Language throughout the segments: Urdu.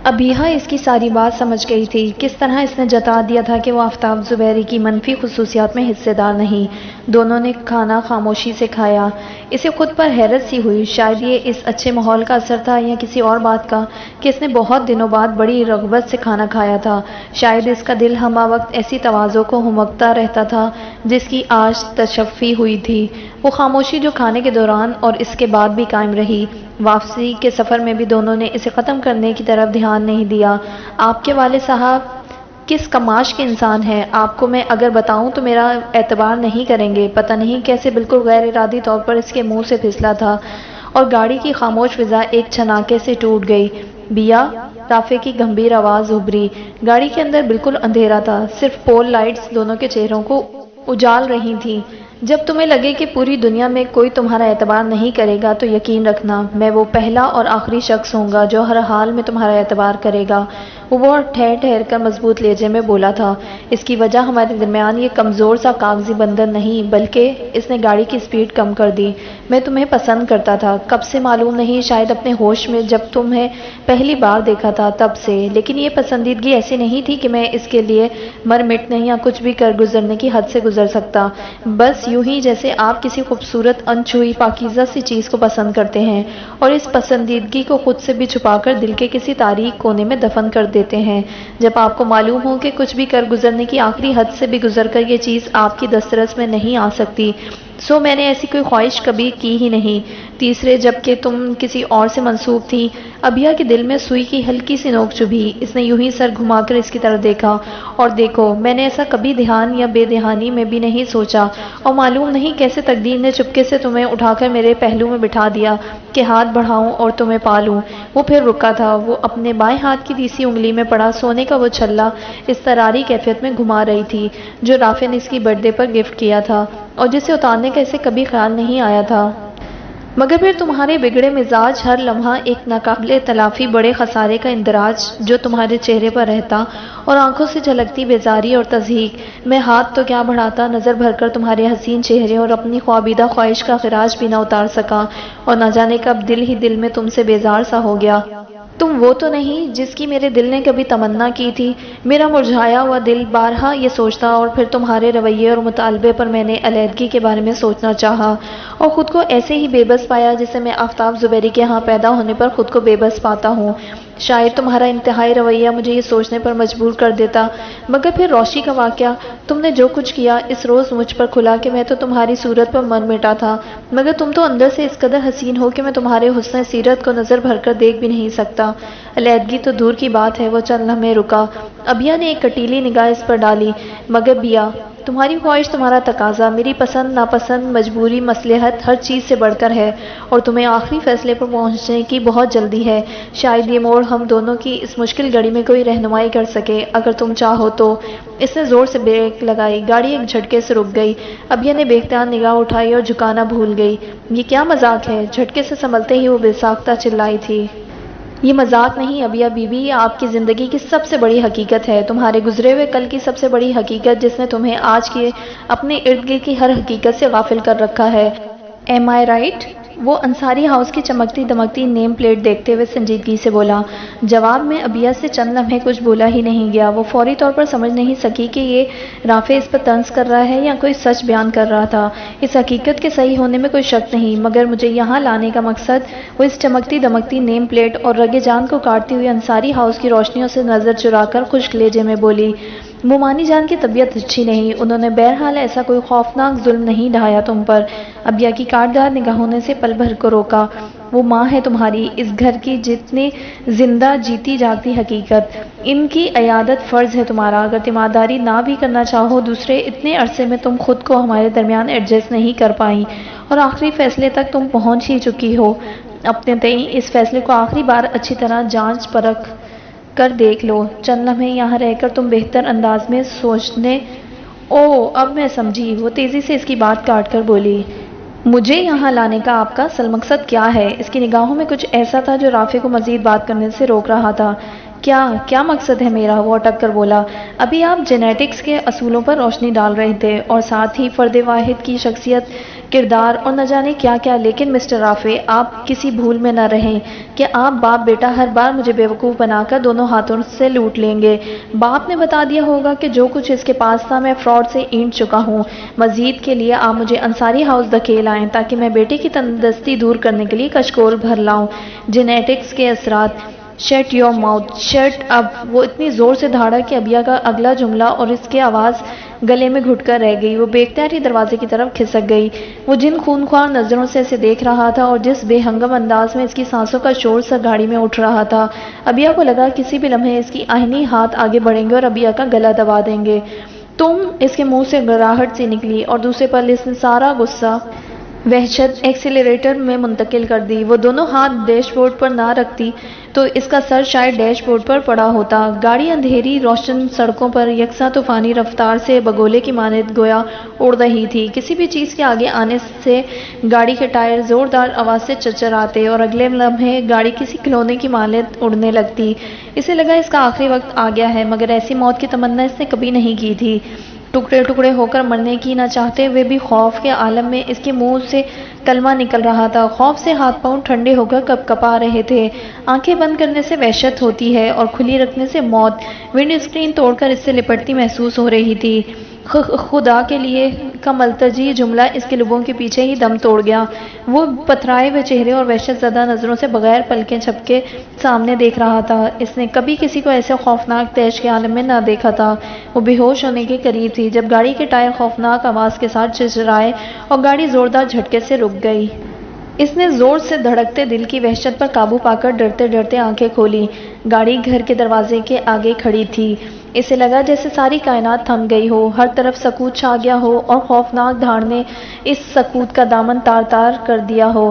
ابیہا اس کی ساری بات سمجھ گئی تھی، کس طرح اس نے جتا دیا تھا کہ وہ آفتاب زبیری کی منفی خصوصیات میں حصے دار نہیں۔ دونوں نے کھانا خاموشی سے کھایا۔ اسے خود پر حیرت سی ہوئی، شاید یہ اس اچھے ماحول کا اثر تھا یا کسی اور بات کا کہ اس نے بہت دنوں بعد بڑی رغبت سے کھانا کھایا تھا۔ شاید اس کا دل ہمہ وقت ایسی تواضع کو ہمکتا رہتا تھا جس کی آج تشفی ہوئی تھی۔ وہ خاموشی جو کھانے کے دوران اور اس کے بعد بھی قائم رہی، واپسی کے سفر میں بھی دونوں نے اسے ختم کرنے کی طرف دھیان نہیں دیا۔ آپ کے والد صاحب کس کماش کے انسان ہیں، آپ کو میں اگر بتاؤں تو میرا اعتبار نہیں کریں گے۔ پتہ نہیں کیسے بالکل غیر ارادی طور پر اس کے منہ سے پھسلا تھا اور گاڑی کی خاموش فضا ایک چھناکے سے ٹوٹ گئی۔ بیا، رافع کی گمبھیر آواز ابھری۔ گاڑی کے اندر بالکل اندھیرا تھا، صرف پول لائٹس دونوں کے چہروں کو اجال رہی تھیں۔ جب تمہیں لگے کہ پوری دنیا میں کوئی تمہارا اعتبار نہیں کرے گا تو یقین رکھنا میں وہ پہلا اور آخری شخص ہوں گا جو ہر حال میں تمہارا اعتبار کرے گا۔ وہ بہت ٹھہر ٹھہر کر مضبوط لہجے میں بولا تھا۔ اس کی وجہ ہمارے درمیان یہ کمزور سا کاغذی بندھن نہیں، بلکہ اس نے گاڑی کی سپیڈ کم کر دی۔ میں تمہیں پسند کرتا تھا، کب سے معلوم نہیں، شاید اپنے ہوش میں جب تمہیں پہلی بار دیکھا تھا تب سے، لیکن یہ پسندیدگی ایسی نہیں تھی کہ میں اس کے لیے مر مٹنے یا کچھ بھی کر گزرنے کی حد سے گزر سکتا۔ بس یوں ہی جیسے آپ کسی خوبصورت انچھوئی پاکیزہ سی چیز کو پسند کرتے ہیں اور اس پسندیدگی کو خود سے بھی چھپا کر دل کے کسی تاریک کونے میں دفن کر دیتے ہیں، جب آپ کو معلوم ہو کہ کچھ بھی کر گزرنے کی آخری حد سے بھی گزر کر یہ چیز آپ کی دسترس میں نہیں آ سکتی۔ سو میں نے ایسی کوئی خواہش کبھی کی ہی نہیں۔ تیسرے، جبکہ تم کسی اور سے منسوب تھی۔ ابیہ کے دل میں سوئی کی ہلکی سی نوک چبھی۔ اس نے یوں ہی سر گھما کر اس کی طرف دیکھا۔ اور دیکھو، میں نے ایسا کبھی دھیان یا بے دھیانی میں بھی نہیں سوچا، اور معلوم نہیں کیسے تقدیر نے چپکے سے تمہیں اٹھا کر میرے پہلو میں بٹھا دیا کہ ہاتھ بڑھاؤں اور تمہیں پالوں۔ وہ پھر رکا تھا۔ وہ اپنے بائیں ہاتھ کی تیسری انگلی میں پڑا سونے کا وہ چھلا اضطراری کیفیت میں گھما رہی تھی جو رافع نے اس کی برتھ ڈے پر گفٹ کیا تھا اور جسے اتارنے کا اسے کبھی خیال نہیں آیا تھا۔ مگر پھر تمہارے بگڑے مزاج، ہر لمحہ ایک ناقابل تلافی بڑے خسارے کا اندراج جو تمہارے چہرے پر رہتا، اور آنکھوں سے جھلکتی بیزاری اور تضحیک۔ میں ہاتھ تو کیا بڑھاتا، نظر بھر کر تمہارے حسین چہرے اور اپنی خوابیدہ خواہش کا خراج بھی نہ اتار سکا، اور نہ جانے کب دل ہی دل میں تم سے بیزار سا ہو گیا۔ تم وہ تو نہیں جس کی میرے دل نے کبھی تمنا کی تھی۔ میرا مرجھایا ہوا دل بارہا یہ سوچتا، اور پھر تمہارے رویے اور مطالبے پر میں نے علیحدگی کے بارے میں سوچنا چاہا، اور خود کو ایسے ہی بے بس پایا جیسے میں آفتاب زبیری کے ہاں پیدا ہونے پر خود کو بے بس پاتا ہوں۔ شاید تمہارا انتہائی رویہ مجھے یہ سوچنے پر مجبور کر دیتا، مگر پھر روشی کا واقعہ، تم نے جو کچھ کیا اس روز مجھ پر کھلا کہ میں تو تمہاری صورت پر مر مٹا تھا، مگر تم تو اندر سے اس قدر حسین ہو کہ میں تمہارے حسن سیرت کو نظر بھر کر دیکھ بھی نہیں سکتا۔ علیحدگی تو دور کی بات ہے۔ وہ چند لمحے رکا۔ ابیہ نے ایک کٹیلی نگاہ اس پر ڈالی۔ مگر بیا، تمہاری خواہش، تمہارا تقاضا، میری پسند ناپسند، مجبوری، مصلحت، ہر چیز سے بڑھ کر ہے، اور تمہیں آخری فیصلے پر پہنچنے کی بہت جلدی ہے۔ شاید یہ موڑ ہم دونوں کی اس مشکل گھڑی میں کوئی رہنمائی کر سکے، اگر تم چاہو تو۔ اس نے زور سے بریک لگائی۔ گاڑی ایک جھٹکے سے رک گئی۔ ابیہ نے بے اختیار نگاہ اٹھائی اور جھکانا بھول گئی۔ یہ کیا مذاق ہے؟ جھٹکے سے سنبھلتے ہی وہ بے ساختہ چلائی تھی۔ یہ مذاق نہیں ابیہ بی بی، یہ آپ کی زندگی کی سب سے بڑی حقیقت ہے، تمہارے گزرے ہوئے کل کی سب سے بڑی حقیقت جس نے تمہیں آج کے اپنے ارد گرد کی ہر حقیقت سے غافل کر رکھا ہے۔ ایم آئی رائٹ؟ وہ انصاری ہاؤس کی چمکتی دمکتی نیم پلیٹ دیکھتے ہوئے سنجیدگی سے بولا۔ جواب میں ابیہ سے چند لمحے کچھ بولا ہی نہیں گیا۔ وہ فوری طور پر سمجھ نہیں سکی کہ یہ رافع اس پر طنز کر رہا ہے یا کوئی سچ بیان کر رہا تھا۔ اس حقیقت کے صحیح ہونے میں کوئی شک نہیں، مگر مجھے یہاں لانے کا مقصد، وہ اس چمکتی دمکتی نیم پلیٹ اور رگ جان کو کاٹتی ہوئی انصاری ہاؤس کی روشنیوں سے نظر چرا کر خشک لہجے میں بولی۔ مومانی جان کی طبیعت اچھی نہیں، انہوں نے بہرحال ایسا کوئی خوفناک ظلم نہیں ڈھایا تم پر۔ ابیہ کی کاٹدار نگاہوں نے سے پل بھر کو روکا۔ وہ ماں ہے تمہاری، اس گھر کی جتنی زندہ جیتی جاگتی حقیقت، ان کی عیادت فرض ہے تمہارا۔ اگر تیمارداری نہ بھی کرنا چاہو دوسرے اتنے عرصے میں تم خود کو ہمارے درمیان ایڈجسٹ نہیں کر پائیں، اور آخری فیصلے تک تم پہنچ ہی چکی ہو اپنے تئیں، اس فیصلے کو آخری بار اچھی طرح جانچ پرکھ کر دیکھ لو۔ چند لمحے یہاں رہ کر تم بہتر انداز میں سوچنے۔ اوہ، اب میں سمجھی، وہ تیزی سے اس کی بات کاٹ کر بولی۔ مجھے یہاں لانے کا آپ کا اصل مقصد کیا ہے؟ اس کی نگاہوں میں کچھ ایسا تھا جو رافع کو مزید بات کرنے سے روک رہا تھا۔ کیا مقصد ہے میرا؟ وہ اٹک کر بولا۔ ابھی آپ جینیٹکس کے اصولوں پر روشنی ڈال رہے تھے، اور ساتھ ہی فرد واحد کی شخصیت کردار اور نہ جانے کیا کیا، لیکن مسٹر رافع آپ کسی بھول میں نہ رہیں کہ آپ باپ بیٹا ہر بار مجھے بیوقوف بنا کر دونوں ہاتھوں سے لوٹ لیں گے۔ باپ نے بتا دیا ہوگا کہ جو کچھ اس کے پاس تھا میں فراڈ سے اینٹ چکا ہوں۔ مزید کے لیے آپ مجھے انصاری ہاؤس دھکیل آئیں تاکہ میں بیٹے کی تندرستی دور کرنے کے لیے کچکول بھر لاؤں۔ جینیٹکس کے اثرات۔ Shut your mouth, shut up. وہ اتنی زور سے دھاڑا کہ ابیا کا اگلا جملہ اور اس کی آواز گلے میں گھٹ کر رہ گئی۔ وہ بے اختیار دروازے کی طرف کھسک گئی۔ وہ جن خونخوار نظروں سے اسے دیکھ رہا تھا اور جس بے ہنگم انداز میں اس کی سانسوں کا شور سر گاڑی میں اٹھ رہا تھا، ابیا کو لگا کسی بھی لمحے اس کی آہنی ہاتھ آگے بڑھیں گے اور ابیا کا گلا دبا دیں گے۔ تم، اس کے منہ سے گراہٹ سی نکلی اور دوسرے پل اس نے سارا غصہ وحشت ایکسیلریٹر میں منتقل کر دی۔ وہ دونوں ہاتھ ڈیش بورڈ پر نہ رکھتی تو اس کا سر شاید ڈیش بورڈ پر پڑا ہوتا۔ گاڑی اندھیری روشن سڑکوں پر یکساں طوفانی رفتار سے بگولے کی مانند گویا اڑ رہی تھی۔ کسی بھی چیز کے آگے آنے سے گاڑی کے ٹائر زوردار آواز سے چرچراتے اور اگلے لمحے گاڑی کسی کھلونے کی مانند اڑنے لگتی۔ اسے لگا اس کا آخری وقت آ گیا ہے، مگر ایسی موت کی تمنا اس نے کبھی نہیں کی تھی۔ ٹکڑے ٹکڑے ہو کر مرنے کی نہ چاہتے ہوئے بھی خوف کے عالم میں اس کے منہ سے کلمہ نکل رہا تھا۔ خوف سے ہاتھ پاؤں ٹھنڈے ہو کر کپ کپا رہے تھے۔ آنکھیں بند کرنے سے وحشت ہوتی ہے اور کھلی رکھنے سے موت ونڈ اسکرین توڑ کر اس سے لپٹتی محسوس ہو رہی تھی۔ خدا کے لیے کا ملتجی جملہ اس کے لبوں کے پیچھے ہی دم توڑ گیا۔ وہ پتھرائے ہوئے چہرے اور وحشت زدہ نظروں سے بغیر پلکیں جھپکے سامنے دیکھ رہا تھا۔ اس نے کبھی کسی کو ایسے خوفناک تیش کے عالم میں نہ دیکھا تھا۔ وہ بے ہوش ہونے کے قریب تھی جب گاڑی کے ٹائر خوفناک آواز کے ساتھ چرچرائے اور گاڑی زوردار جھٹکے سے رک گئی۔ اس نے زور سے دھڑکتے دل کی وحشت پر قابو پا کر ڈرتے ڈرتے آنکھیں کھولی۔ گاڑی گھر کے دروازے کے آگے کھڑی تھی۔ اسے لگا جیسے ساری کائنات تھم گئی ہو، ہر طرف سکوت چھا گیا ہو اور خوفناک دھاڑ نے اس سکوت کا دامن تار تار کر دیا ہو۔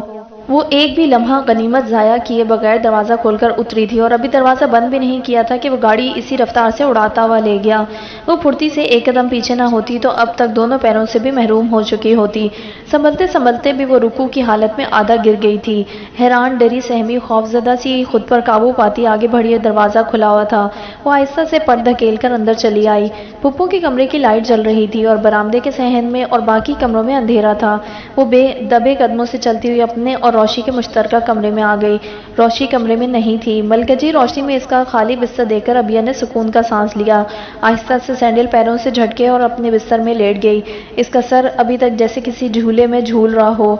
وہ ایک بھی لمحہ غنیمت ضائع کیے بغیر دروازہ کھول کر اتری تھی اور ابھی دروازہ بند بھی نہیں کیا تھا کہ وہ گاڑی اسی رفتار سے اڑاتا ہوا لے گیا۔ وہ پھرتی سے ایک قدم پیچھے نہ ہوتی تو اب تک دونوں پیروں سے بھی محروم ہو چکی ہوتی۔ سنبھلتے سنبھلتے بھی وہ رکوع کی حالت میں آدھا گر گئی تھی۔ حیران، ڈری، سہمی، خوفزدہ سی خود پر قابو پاتی آگے بڑھی۔ دروازہ کھلا ہوا تھا۔ وہ آہستہ سے پر دھکیل کر اندر چلی آئی۔ پھپھو کے کمرے کی لائٹ جل رہی تھی اور برآمدے کے صحن میں اور باقی کمروں میں اندھیرا تھا۔ وہ بے دبے قدموں سے چلتی ہوئی اپنے اور روشی کے مشترکہ کمرے میں آ گئی۔ روشی کمرے میں نہیں تھی۔ ملکجی روشنی میں اس کا خالی بستر دیکھ کر ابیا نے سکون کا سانس لیا۔ آہستہ سے سینڈل پیروں سے جھٹکے اور اپنے بستر میں لیٹ گئی۔ اس کا سر ابھی تک جیسے کسی جھولے میں جھول رہا ہو۔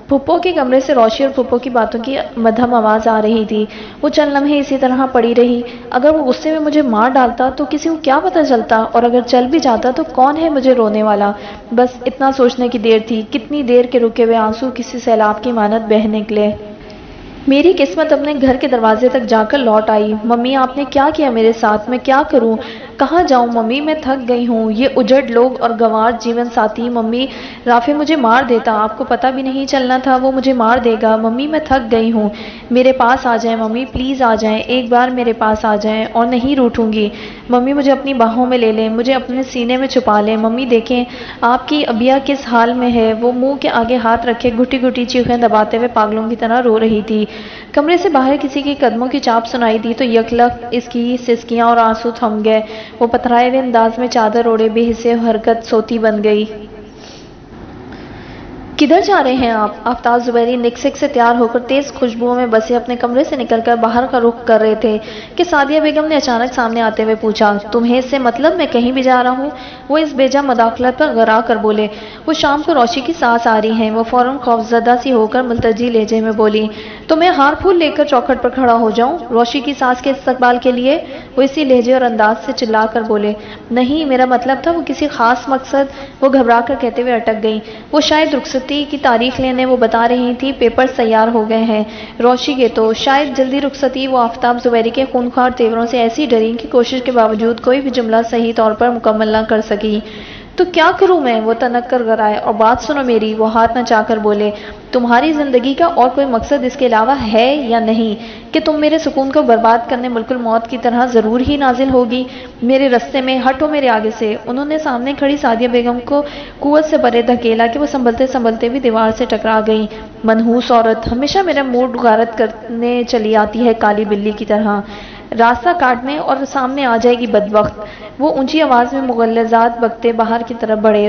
پھپھو کے کمرے سے روشی اور پھپھو کی باتوں کی مدھم آواز آ رہی تھی۔ وہ چند لمحے اسی طرح پڑی رہی۔ اگر وہ غصے میں مجھے مار ڈالتا تو کسی کو کیا پتہ چلتا، اور اگر چل بھی جاتا تو کون ہے مجھے رونے والا؟ بس اتنا سوچنے کی دیر تھی، کتنی دیر کے رکے ہوئے آنسو کسی سیلاب کی مانند بہہ نکلے۔ میری قسمت اپنے گھر کے دروازے تک جا کر لوٹ آئی۔ ممی، آپ نے کیا کیا میرے ساتھ؟ میں کیا کروں؟ کہاں جاؤں ممی؟ میں تھک گئی ہوں۔ یہ اجڑ لوگ اور گنوار جیون ساتھی۔ ممی، رافع مجھے مار دیتا، آپ کو پتہ بھی نہیں چلنا تھا، وہ مجھے مار دے گا۔ ممی، میں تھک گئی ہوں، میرے پاس آ جائیں ممی، پلیز آ جائیں، ایک بار میرے پاس آ جائیں اور نہیں روٹھوں گی۔ ممی مجھے اپنی باہوں میں لے لیں، مجھے اپنے سینے میں چھپا لیں۔ ممی دیکھیں آپ کی ابیا کس حال میں ہے۔ وہ منہ کے آگے ہاتھ رکھے گھٹی گھٹی چیخیں دباتے ہوئے پاگلوں کی طرح رو رہی تھی۔ کمرے سے باہر کسی کے قدموں کی چاپ سنائی دی تو یکلخت اس کی سسکیاں اور آنسو تھم گئے۔ وہ پتھرائے ہوئے انداز میں چادر اوڑھے بے حس حرکت سوتی بن گئی۔ کدھر جا رہے ہیں آپ؟ آفتاب زبیری نکسک سے تیار ہو کر تیز خوشبوؤں میں بسے اپنے کمرے سے نکل کر باہر کا رخ کر رہے تھے کہ سعدیہ بیگم نے اچانک سامنے آتے ہوئے پوچھا، تمہیں اس سے مطلب میں کہیں بھی جا رہا ہوں؟ وہ اس بیجا مداخلت پر غرا کر بولے، وہ شام کو روشی کی ساس آ رہی ہیں۔ وہ فوراً خوفزدہ سی ہو کر ملتجی لہجے میں بولی، تو میں ہار پھول لے کر چوکھٹ پر کھڑا ہو جاؤں روشی کی ساس کے استقبال کے لیے؟ وہ اسی لہجے اور انداز سے چلا کر بولے، نہیں، میرا مطلب تھا وہ کسی خاص مقصد۔ وہ گھبرا کر کہتے ہوئے اٹک گئی۔ وہ شاید رخصتی کی تاریخ لینے وہ بتا رہی تھی، پیپر تیار ہو گئے ہیں روشی کے، تو شاید جلدی رخصتی۔ وہ آفتاب زبیری کے خونخوار تیوروں سے ایسی ڈری کہ کوشش کے باوجود کوئی بھی جملہ صحیح طور پر مکمل نہ کر سکی۔ تو کیا کروں میں؟ وہ تنک کر گرائے، اور بات سنو میری، وہ ہاتھ نچا کر بولے، تمہاری زندگی کا اور کوئی مقصد اس کے علاوہ ہے یا نہیں کہ تم میرے سکون کو برباد کرنے ملک الموت کی طرح ضرور ہی نازل ہوگی میرے رستے میں؟ ہٹو میرے آگے سے۔ انہوں نے سامنے کھڑی سعدیہ بیگم کو قوت سے پرے دھکیلا کہ وہ سنبھلتے سنبھلتے بھی دیوار سے ٹکرا گئیں۔ منحوس عورت، ہمیشہ میرا موڈ غارت کرنے چلی آتی ہے کالی بلی کی طرح، راستہ کاٹنے اور سامنے آ جائے گی بدبخت۔ وہ اونچی آواز میں مغلظات بکتے باہر کی طرف بڑھے۔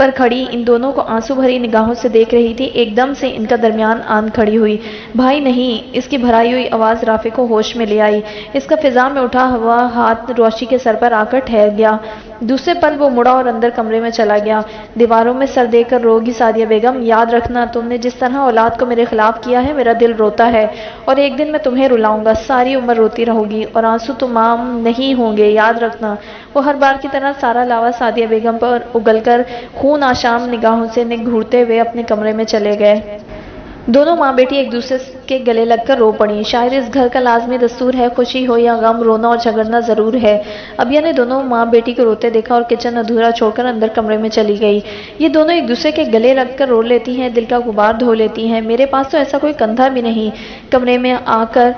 پر کھڑی ان دونوں کو آنسو بھری نگاہوں سے دیکھ رہی تھی۔ ایک دم سے ان کا درمیان آن کھڑی ہوئی۔ بھائی نہیں! اس کی بھرائی ہوئی آواز رافع کو ہوش میں لے آئی۔ اس کا فضا میں اٹھا ہوا ہاتھ روشی کے سر پر آ کر ٹھہر گیا۔ دوسرے پل وہ مڑا اور اندر کمرے میں چلا گیا۔ دیواروں میں سر دے کر رو گی سعدیہ بیگم، یاد رکھنا تم نے جس طرح اولاد کو میرے خلاف کیا ہے، میرا دل روتا ہے، اور ایک دن میں تمہیں رلاؤں گا، ساری عمر روتی رہو گی، اور آنسو تمام نہیں ہوں گے، یاد رکھنا۔ وہ ہر بار کی طرح سارا لاوا سعدیہ بیگم پر اگل کر خون آشام نگاہوں سے گھورتے ہوئے اپنے کمرے میں چلے گئے۔ دونوں ماں بیٹی ایک دوسرے کے گلے لگ کر رو پڑیں۔ شاید اس گھر کا لازمی دستور ہے، خوشی ہو یا غم، رونا اور جھگڑنا ضرور ہے۔ ابیہ نے دونوں ماں بیٹی کو روتے دیکھا اور کچن ادھورا چھوڑ کر اندر کمرے میں چلی گئی۔ یہ دونوں ایک دوسرے کے گلے لگ کر رو لیتی ہیں، دل کا غبار دھو لیتی ہیں۔ میرے پاس تو ایسا کوئی کندھا بھی نہیں۔ کمرے میں آ کر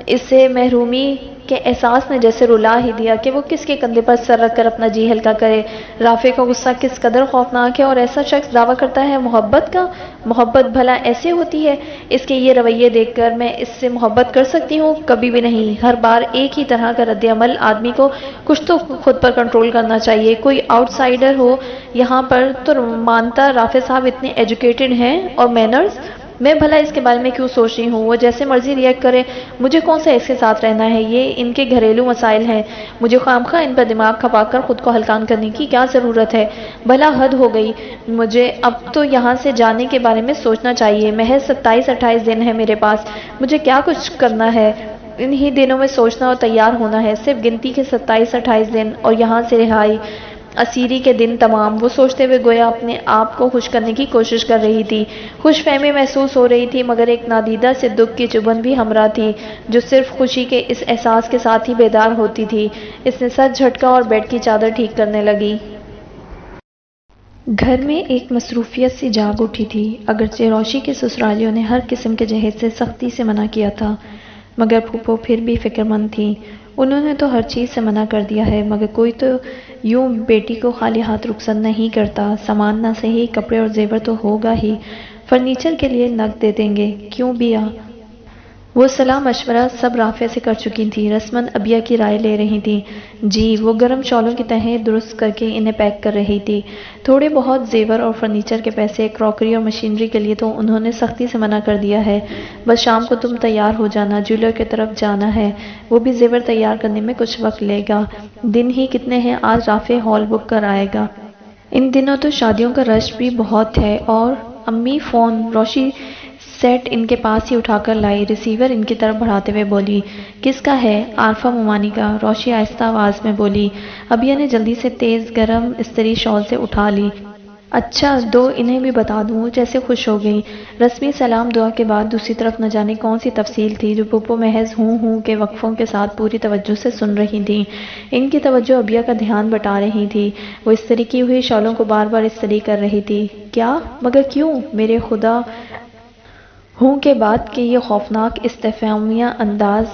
اسے محرومی کے احساس نے جیسے رلا ہی دیا کہ وہ کس کے کندھے پر سر رکھ کر اپنا جی ہلکا کرے۔ رافع کا غصہ کس قدر خوفناک ہے، اور ایسا شخص دعویٰ کرتا ہے محبت کا۔ محبت بھلا ایسے ہوتی ہے؟ اس کے یہ رویے دیکھ کر میں اس سے محبت کر سکتی ہوں؟ کبھی بھی نہیں۔ ہر بار ایک ہی طرح کا رد عمل، آدمی کو کچھ تو خود پر کنٹرول کرنا چاہیے۔ کوئی آؤٹ سائڈر ہو یہاں پر تو مانتا رافع صاحب اتنے ایجوکیٹڈ ہیں، اور مینرز۔ میں بھلا اس کے بارے میں کیوں سوچ رہی ہوں؟ وہ جیسے مرضی ریئیکٹ کرے، مجھے کون سا اس کے ساتھ رہنا ہے؟ یہ ان کے گھریلو مسائل ہیں، مجھے خواہ ان پر دماغ کھپا کر خود کو ہلکان کرنے کی کیا ضرورت ہے؟ بھلا حد ہو گئی، مجھے اب تو یہاں سے جانے کے بارے میں سوچنا چاہیے۔ محض 27-28 دن ہے میرے پاس، مجھے کیا کچھ کرنا ہے؟ انہی دنوں میں سوچنا اور تیار ہونا ہے، صرف گنتی کے 27-28 دن، اور یہاں سے رہائی اسیری کے دن تمام۔ وہ سوچتے ہوئے گویا اپنے آپ کو خوش کرنے کی کوشش کر رہی تھی۔ خوش فہمی محسوس ہو رہی تھی، مگر ایک نادیدہ سے دکھ کی چبھن بھی ہمراہ تھی، جو صرف خوشی کے اس احساس کے ساتھ ہی بیدار ہوتی تھی۔ اس نے سر جھٹکا اور بیڈ کی چادر ٹھیک کرنے لگی۔ گھر میں ایک مصروفیت سی جاگ اٹھی تھی۔ اگرچہ روشی کے سسرالیوں نے ہر قسم کے جہیز سے سختی سے منع کیا تھا، مگر پھوپھو پھر بھی فکر مند تھیں۔ انہوں نے تو ہر چیز سے منع کر دیا ہے، مگر کوئی تو یوں بیٹی کو خالی ہاتھ رخصت نہیں کرتا۔ سامان نہ صحیح، کپڑے اور زیور تو ہوگا ہی، فرنیچر کے لیے نقد دے دیں گے، کیوں بیا؟ وہ صلاح مشورہ سب رافع سے کر چکی تھیں، رسماً ابیہ کی رائے لے رہی تھیں۔ جی، وہ گرم شالوں کی تہیں درست کر کے انہیں پیک کر رہی تھی۔ تھوڑے بہت زیور اور فرنیچر کے پیسے، کراکری اور مشینری کے لیے تو انہوں نے سختی سے منع کر دیا ہے۔ بس شام کو تم تیار ہو جانا، جیولر کی طرف جانا ہے، وہ بھی زیور تیار کرنے میں کچھ وقت لے گا۔ دن ہی کتنے ہیں، آج رافع ہال بک کر آئے گا۔ ان دنوں تو شادیوں کا رش بھی بہت ہے۔ اور امی فون؟ روشی سیٹ ان کے پاس ہی اٹھا کر لائی، ریسیور ان کی طرف بڑھاتے ہوئے بولی۔ کس کا ہے؟ عارفہ مومانی کا، روشی آہستہ آواز میں بولی۔ ابیہ نے جلدی سے تیز گرم استری شال سے اٹھا لی۔ اچھا، دو انہیں بھی بتا دوں، جیسے خوش ہو گئی۔ رسمی سلام دعا کے بعد دوسری طرف نہ جانے کون سی تفصیل تھی جو پھوپھو محض ہوں ہوں کے وقفوں کے ساتھ پوری توجہ سے سن رہی تھیں۔ ان کی توجہ ابیہ کا دھیان بٹا رہی تھی۔ وہ استری کی ہوئی شالوں کو بار بار استری کر رہی تھی۔ کیا؟ مگر کیوں؟ میرے خدا! ہوں کے بعد کے یہ خوفناک استفہامیہ انداز۔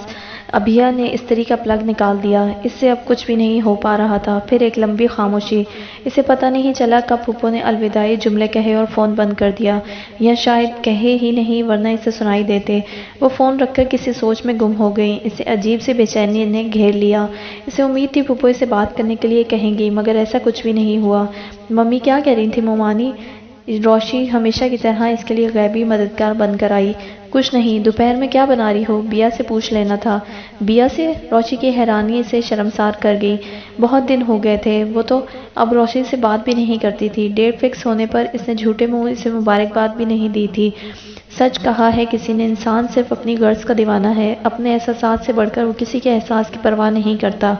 ابیہ نے استری کا پلگ نکال دیا۔ اس سے اب کچھ بھی نہیں ہو پا رہا تھا۔ پھر ایک لمبی خاموشی۔ اسے پتہ نہیں چلا کب پھوپھو نے الوداعی جملے کہے اور فون بند کر دیا، یا شاید کہے ہی نہیں، ورنہ اسے سنائی دیتے۔ وہ فون رکھ کر کسی سوچ میں گم ہو گئی۔ اسے عجیب سی بے چینی نے گھیر لیا۔ اسے امید تھی پھوپھو اسے بات کرنے کے لیے کہیں گی، مگر ایسا کچھ بھی نہیں ہوا۔ ممی کیا کہہ رہی تھی مومانی؟ روشی ہمیشہ کی طرح اس کے لیے غیبی مددگار بن کر آئی۔ کچھ نہیں، دوپہر میں کیا بنا رہی ہو؟ بیا سے پوچھ لینا تھا۔ بیا سے؟ روشی کی حیرانی اسے شرمسار کر گئی۔ بہت دن ہو گئے تھے، وہ تو اب روشی سے بات بھی نہیں کرتی تھی۔ ڈیٹ فکس ہونے پر اس نے جھوٹے منہ اسے مبارکباد بھی نہیں دی تھی۔ سچ کہا ہے کسی نے، انسان صرف اپنی غرض کا دیوانہ ہے، اپنے احساسات سے بڑھ کر وہ کسی کے احساس کی پرواہ نہیں کرتا۔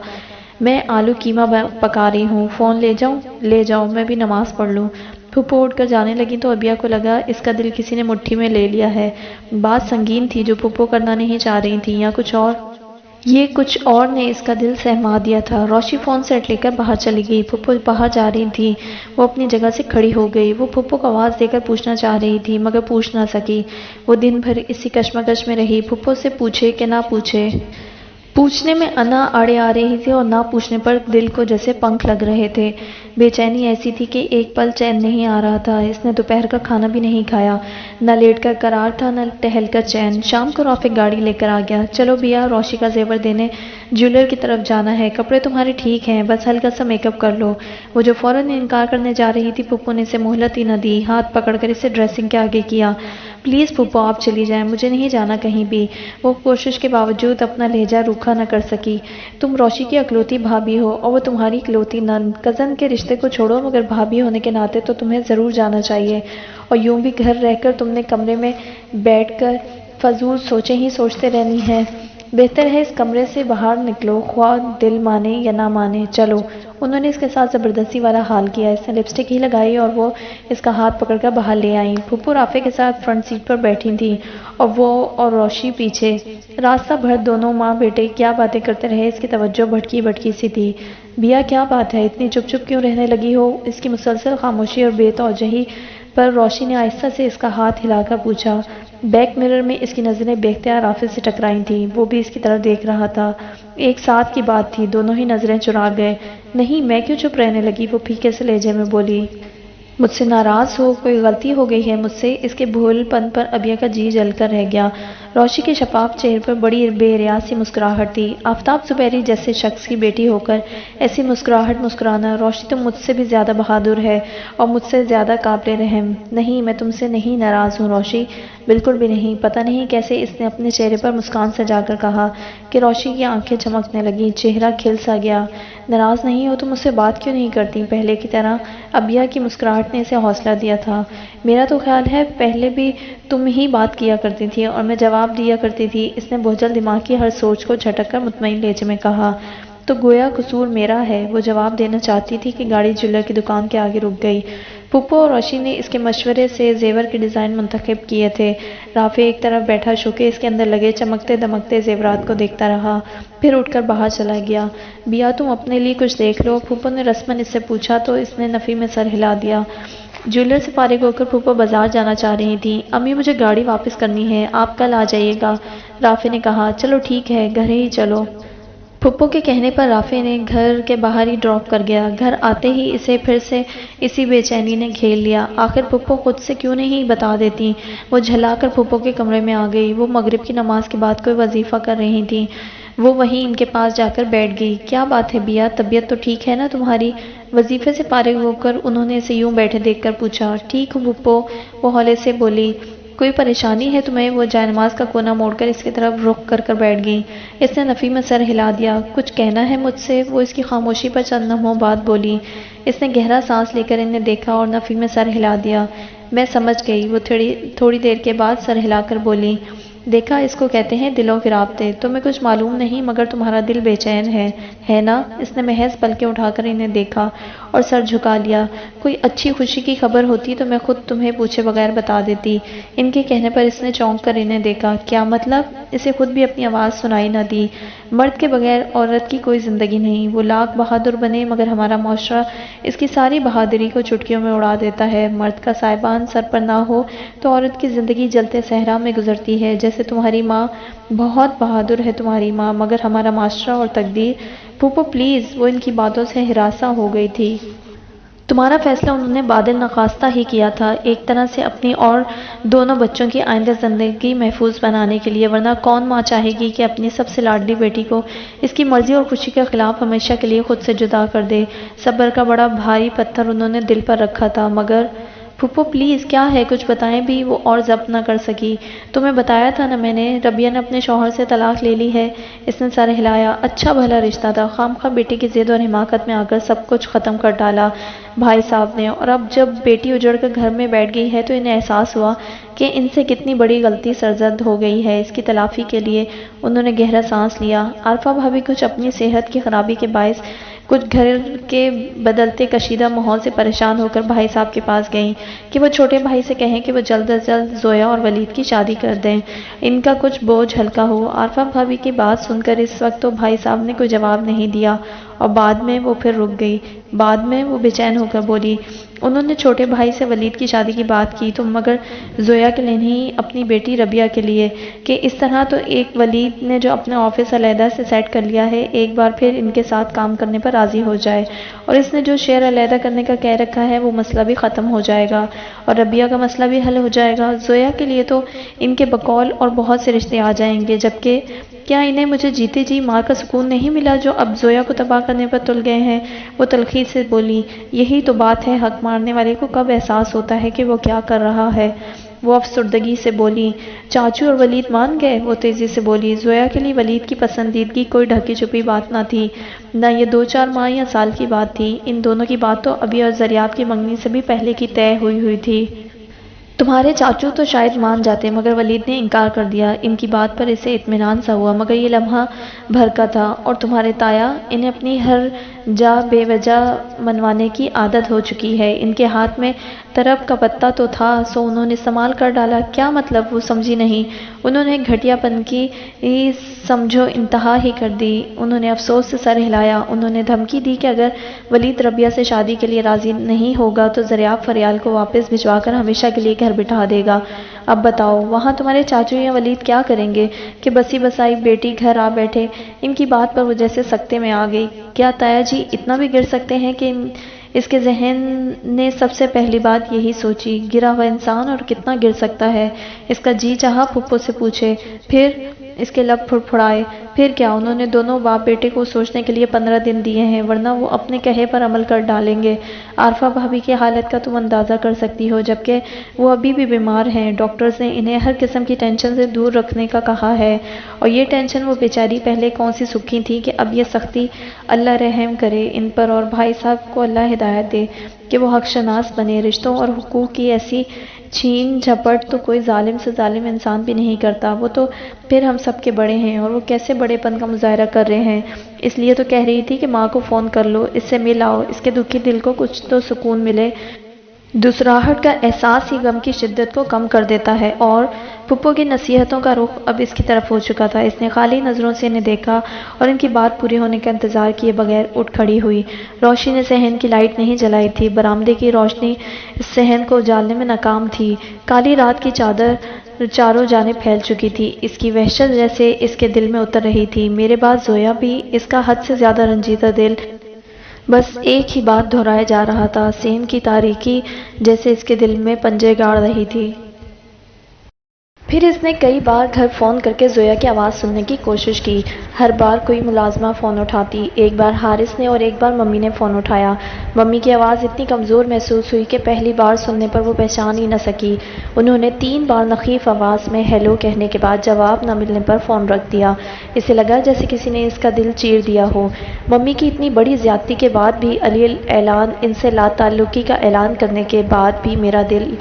میں آلو قیمہ پکا رہی ہوں، فون لے جاؤں؟ لے جاؤ، میں بھی نماز پڑھ لوں۔ پھوپھو اٹھ کر جانے لگی تو ابیہ کو لگا اس کا دل کسی نے مٹھی میں لے لیا ہے۔ بات سنگین تھی جو پھوپھو کرنا نہیں چاہ رہی تھی، یا کچھ اور؟ یہ کچھ اور نے اس کا دل سہما دیا تھا۔ روشی فون سیٹ لے کر باہر چلی گئی۔ پھوپھو باہر جا رہی تھی۔ وہ اپنی جگہ سے کھڑی ہو گئی۔ وہ پھوپھو کو آواز دے کر پوچھنا چاہ رہی تھی، مگر پوچھ نہ سکی۔ وہ دن بھر اسی کشمکش میں رہی، پھوپھو سے پوچھے کہ نہ پوچھے۔ پوچھنے میں انا اڑے آ رہی تھی اور نہ پوچھنے پر دل کو جیسے پنکھ لگ رہے تھے۔ بے چینی ایسی تھی کہ ایک پل چین نہیں آ رہا تھا۔ اس نے دوپہر کا کھانا بھی نہیں کھایا، نہ لیٹ کر قرار تھا نہ ٹہل کر چین۔ شام کو رافق گاڑی لے کر آ گیا۔ چلو بیا، روشی کا زیور دینے جیولر کی طرف جانا ہے۔ کپڑے تمہارے ٹھیک ہیں، بس ہلکا سا میک اپ کر لو۔ وہ جو فوراً انکار کرنے جا رہی تھی، پھپھو نے اسے مہلت ہی نہ دی، ہاتھ پکڑ کر اسے ڈریسنگ کے آگے کیا۔ پلیز پھپھو، آپ چلی جائیں، مجھے نہیں جانا کہیں بھی۔ وہ کوشش کے باوجود اپنا لہجہ روکھا نہ کر سکی۔ تم روشی کی اکلوتی بھابھی ہو اور وہ تمہاری اکلوتی نند۔ کزن کے رشتے کو چھوڑو، مگر بھابھی ہونے کے ناطے تو تمہیں ضرور جانا چاہیے۔ اور یوں بھی گھر رہ کر تم نے کمرے میں بیٹھ کر فضول سوچیں ہی سوچتے رہنی ہے۔ بہتر ہے اس کمرے سے باہر نکلو، خواہ دل مانے یا نہ مانے۔ چلو۔ انہوں نے اس کے ساتھ زبردستی والا حال کیا۔ اس نے لپسٹک ہی لگائی اور وہ اس کا ہاتھ پکڑ کر باہر لے آئیں۔ پھپھو رافع کے ساتھ فرنٹ سیٹ پر بیٹھی تھیں اور وہ اور روشی پیچھے۔ راستہ بھر دونوں ماں بیٹے کیا باتیں کرتے رہے، اس کی توجہ بھٹکی بھٹکی سی تھی۔ بیا، کیا بات ہے، اتنی چپ چپ کیوں رہنے لگی ہو؟ اس کی مسلسل خاموشی اور بے توجہی پر روشی نے آہستہ سے اس کا ہاتھ ہلا کر پوچھا۔ بیک مرر میں اس کی نظریں بے اختیار رافع سے ٹکرائی تھیں۔ وہ بھی اس کی طرف دیکھ رہا تھا۔ ایک ساتھ کی بات تھی، دونوں ہی نظریں چرا گئے۔ نہیں، میں کیوں چپ رہنے لگی؟ وہ پھیکے سے لہجے میں بولی۔ مجھ سے ناراض ہو؟ کوئی غلطی ہو گئی ہے مجھ سے؟ اس کے بھول پن پر ابیا کا جی جل کر رہ گیا۔ روشی کے شفاف چہرے پر بڑی بے ریا سی مسکراہٹ تھی۔ آفتاب زبیری جیسے شخص کی بیٹی ہو کر ایسی مسکراہٹ مسکرانا، روشی تم مجھ سے بھی زیادہ بہادر ہے اور مجھ سے زیادہ قابل رحم۔ نہیں، میں تم سے نہیں ناراض ہوں روشی، بالکل بھی نہیں۔ پتہ نہیں کیسے اس نے اپنے چہرے پر مسکان سجا کر کہا کہ روشی کی آنکھیں چمکنے لگیں، چہرہ کھل سا گیا۔ ناراض نہیں ہو تو مجھ سے بات کیوں نہیں کرتی پہلے کی طرح؟ ابیا کی مسکراہٹ نے اسے حوصلہ دیا تھا۔ میرا تو خیال ہے پہلے بھی تم ہی بات کیا کرتی تھی اور میں جواب دیا کرتی تھی۔ اس نے بوجھل دماغ کی ہر سوچ کو جھٹک کر مطمئن لہجے میں کہا۔ تو گویا قصور میرا ہے، وہ جواب دینا چاہتی تھی کہ گاڑی جیولر کی دکان کے آگے رک گئی۔ پھپھو اور روشی نے اس کے مشورے سے زیور کے ڈیزائن منتخب کیے تھے۔ رافع ایک طرف بیٹھا شوکیس اس کے اندر لگے چمکتے دمکتے زیورات کو دیکھتا رہا، پھر اٹھ کر باہر چلا گیا۔ بیا، تم اپنے لیے کچھ دیکھ لو، پھپھو نے رسماً اس سے پوچھا تو اس نے نفی میں سر ہلا دیا۔ جیولر سے فارغ ہو کر پھپھو بازار جانا چاہ رہی تھیں۔ امی، مجھے گاڑی واپس کرنی ہے، آپ کل آ جائیے گا، رافع نے کہا۔ چلو ٹھیک ہے، گھر ہی چلو۔ پھپھو کے کہنے پر رافع نے گھر کے باہر ہی ڈراپ کر گیا۔ گھر آتے ہی اسے پھر سے اسی بے چینی نے گھیر لیا۔ آخر پھپھو خود سے کیوں نہیں بتا دیتی؟ وہ جھلا کر پھپھو کے کمرے میں آ گئی۔ وہ مغرب کی نماز کے بعد کوئی وظیفہ کر رہی تھیں۔ وہ وہیں ان کے پاس جا کر بیٹھ گئی۔ کیا بات ہے بیا، طبیعت تو ٹھیک ہے نا تمہاری؟ وظیفے سے فارغ ہو کر انہوں نے اسے یوں بیٹھے دیکھ کر پوچھا۔ ٹھیک ہوں پھپھو، وہ ہولے سے بولی۔ کوئی پریشانی ہے تمہیں؟ وہ جائے نماز کا کونا موڑ کر اس کی طرف رخ کر بیٹھ گئی۔ اس نے نفی میں سر ہلا دیا۔ کچھ کہنا ہے مجھ سے؟ وہ اس کی خاموشی پر چند لمحوں بعد بولی۔ اس نے گہرا سانس لے کر انہیں دیکھا اور نفی میں سر ہلا دیا۔ میں سمجھ گئی، وہ تھوڑی دیر کے بعد سر ہلا کر بولی۔ دیکھا، اس کو کہتے ہیں دلوں کے رابطے۔ تمہیں کچھ معلوم نہیں مگر تمہارا دل بے چین ہے نا؟ اس نے محض پلکیں اٹھا کر انہیں دیکھا اور سر جھکا لیا۔ کوئی اچھی خوشی کی خبر ہوتی تو میں خود تمہیں پوچھے بغیر بتا دیتی۔ ان کے کہنے پر اس نے چونک کر انہیں دیکھا۔ کیا مطلب؟ اسے خود بھی اپنی آواز سنائی نہ دی۔ مرد کے بغیر عورت کی کوئی زندگی نہیں، وہ لاکھ بہادر بنے مگر ہمارا معاشرہ اس کی ساری بہادری کو چٹکیوں میں اڑا دیتا ہے۔ مرد کا سائبان سر پر نہ ہو تو عورت کی زندگی جلتے صحرا میں گزرتی ہے۔ جیسے تمہاری ماں بہت بہادر ہے تمہاری ماں، مگر ہمارا معاشرہ اور تقدیر۔ پھپھو پلیز، وہ ان کی باتوں سے ہراساں ہو گئی تھی۔ تمہارا فیصلہ انہوں نے بادل نخواستہ ہی کیا تھا، ایک طرح سے اپنی اور دونوں بچوں کی آئندہ زندگی محفوظ بنانے کے لیے، ورنہ کون ماں چاہے گی کہ اپنی سب سے لاڈلی بیٹی کو اس کی مرضی اور خوشی کے خلاف ہمیشہ کے لیے خود سے جدا کر دے؟ صبر کا بڑا بھاری پتھر انہوں نے دل پر رکھا تھا۔ مگر پھپھو پلیز، کیا ہے؟ کچھ بتائیں بھی۔ وہ اور ضبط نہ کر سکی۔ تمہیں بتایا تھا نا میں نے، ربیہ نے اپنے شوہر سے طلاق لے لی ہے۔ اس نے سر ہلایا۔ اچھا بھلا رشتہ تھا، خواہ بیٹی کی ضد اور حماقت میں آ کر سب کچھ ختم کر ڈالا بھائی صاحب نے، اور اب جب بیٹی اجڑ کر گھر میں بیٹھ گئی ہے تو انہیں احساس ہوا کہ ان سے کتنی بڑی غلطی سرزد ہو گئی ہے۔ اس کی تلافی کے لیے انہوں نے گہرا سانس لیا۔ عارفہ بھابھی کچھ اپنی صحت کی خرابی کے باعث کچھ گھر کے بدلتے کشیدہ ماحول سے پریشان ہو کر بھائی صاحب کے پاس گئیں کہ وہ چھوٹے بھائی سے کہیں کہ وہ جلد از جلد زویا اور ولید کی شادی کر دیں، ان کا کچھ بوجھ ہلکا ہو۔ عارفہ بھابھی کی بات سن کر اس وقت تو بھائی صاحب نے کوئی جواب نہیں دیا اور بعد میں وہ پھر رک گئی۔ بعد میں وہ بے چین ہو کر بولی، انہوں نے چھوٹے بھائی سے ولید کی شادی کی بات کی تو مگر زویا کے لیے نہیں، اپنی بیٹی ربیہ کے لیے، کہ اس طرح تو ایک ولید نے جو اپنا آفس علیحدہ سے سیٹ کر لیا ہے ایک بار پھر ان کے ساتھ کام کرنے پر راضی ہو جائے، اور اس نے جو شیئر علیحدہ کرنے کا کہہ رکھا ہے وہ مسئلہ بھی ختم ہو جائے گا اور ربیہ کا مسئلہ بھی حل ہو جائے گا۔ زویا کے لیے تو ان کے بقول اور بہت سے رشتے آ جائیں گے، جبکہ کیا انہیں مجھے جیتے جی مار کا سکون نہیں ملا جو اب زویا کو تباہ کرنے پر تل گئے ہیں؟ وہ تلخی سے بولی، یہی تو بات ہے، حق مارنے والے کو کب احساس ہوتا ہے کہ وہ کیا کر رہا ہے؟ وہ افسردگی سے بولی، چاچو اور ولید مان گئے؟ وہ تیزی سے بولی، زویا کے لیے ولید کی پسندیدگی کوئی ڈھکی چھپی بات نہ تھی، نہ یہ 2-4 ماہ یا سال کی بات تھی، ان دونوں کی بات تو ابھی اور زریاب کی منگنی سے بھی پہلے کی طے ہوئی تھی۔ تمہارے چاچو تو شاید مان جاتے مگر ولید نے انکار کر دیا، ان کی بات پر اسے اطمینان سا ہوا، مگر یہ لمحہ بھر کا تھا، اور تمہارے تایا انہیں اپنی ہر جا بے وجہ منوانے کی عادت ہو چکی ہے، ان کے ہاتھ میں طرب کا پتہ تو تھا سو انہوں نے استعمال کر ڈالا۔ کیا مطلب؟ وہ سمجھی نہیں۔ انہوں نے گھٹیا پن کی سمجھو انتہا ہی کر دی، انہوں نے افسوس سے سر ہلایا، انہوں نے دھمکی دی کہ اگر ولید ربیہ سے شادی کے لیے راضی نہیں ہوگا تو زریاب فریال کو واپس بھجوا کر ہمیشہ کے لیے گھر بٹھا دے گا۔ اب بتاؤ وہاں تمہارے چاچو یا ولید کیا کریں گے کہ بسی بسائی بیٹی گھر آ بیٹھے؟ ان کی بات پر وہ جیسے سکتے میں آ گئی۔ کیا تایا جی اتنا بھی گر سکتے ہیں کہ اس کے ذہن نے سب سے پہلی بات یہی سوچی، گرا ہوا انسان اور کتنا گر سکتا ہے؟ اس کا جی چاہا پھپھو سے پوچھے، پھر اس کے لب پھڑپھڑائے، پھر کیا؟ انہوں نے دونوں باپ بیٹے کو سوچنے کے لیے 15 دن دیے ہیں، ورنہ وہ اپنے کہے پر عمل کر ڈالیں گے۔ عارفہ بھابھی کی حالت کا تم اندازہ کر سکتی ہو، جبکہ وہ ابھی بھی بیمار ہیں، ڈاکٹرز نے انہیں ہر قسم کی ٹینشن سے دور رکھنے کا کہا ہے، اور یہ ٹینشن وہ بیچاری پہلے کون سی سکھی تھی کہ اب یہ سختی۔ اللہ رحم کرے ان پر، اور بھائی صاحب کو اللہ ہدایت دے کہ وہ حق شناس بنے۔ رشتوں اور حقوق کی ایسی چھین جھپٹ تو کوئی ظالم سے ظالم انسان بھی نہیں کرتا، وہ تو پھر ہم سب کے بڑے ہیں، اور وہ کیسے بڑے پن کا مظاہرہ کر رہے ہیں، اس لیے تو کہہ رہی تھی کہ ماں کو فون کر لو، اس سے مل آؤ، اس کے دکھی دل کو کچھ تو سکون ملے۔ دوسراہٹ کا احساس ہی غم کی شدت کو کم کر دیتا ہے، اور پھپھو کی نصیحتوں کا رخ اب اس کی طرف ہو چکا تھا۔ اس نے خالی نظروں سے انہیں دیکھا اور ان کی بات پوری ہونے کا انتظار کیے بغیر اٹھ کھڑی ہوئی۔ روشنی نے صحن کی لائٹ نہیں جلائی تھی، برآمدے کی روشنی صحن کو اجالنے میں ناکام تھی، کالی رات کی چادر چاروں جانب پھیل چکی تھی، اس کی وحشت جیسے اس کے دل میں اتر رہی تھی۔ میرے بعد زویا بھی، اس کا حد سے زیادہ رنجیدہ دل بس ایک ہی بات دہرائے جا رہا تھا، صحن کی تاریکی جیسے اس کے دل میں پنجے گاڑ رہی تھی۔ پھر اس نے کئی بار گھر فون کر کے زویا کی آواز سننے کی کوشش کی، ہر بار کوئی ملازمہ فون اٹھاتی، ایک بار حارث نے اور ایک بار ممی نے فون اٹھایا۔ ممی کی آواز اتنی کمزور محسوس ہوئی کہ پہلی بار سننے پر وہ پہچان ہی نہ سکی۔ انہوں نے 3 بار نخیف آواز میں ہیلو کہنے کے بعد جواب نہ ملنے پر فون رکھ دیا، اسے لگا جیسے کسی نے اس کا دل چیر دیا ہو۔ ممی کی اتنی بڑی زیادتی کے بعد بھی، علی اعلان ان سے لا تعلقی کا اعلان کرنے کے بعد بھی میرا دل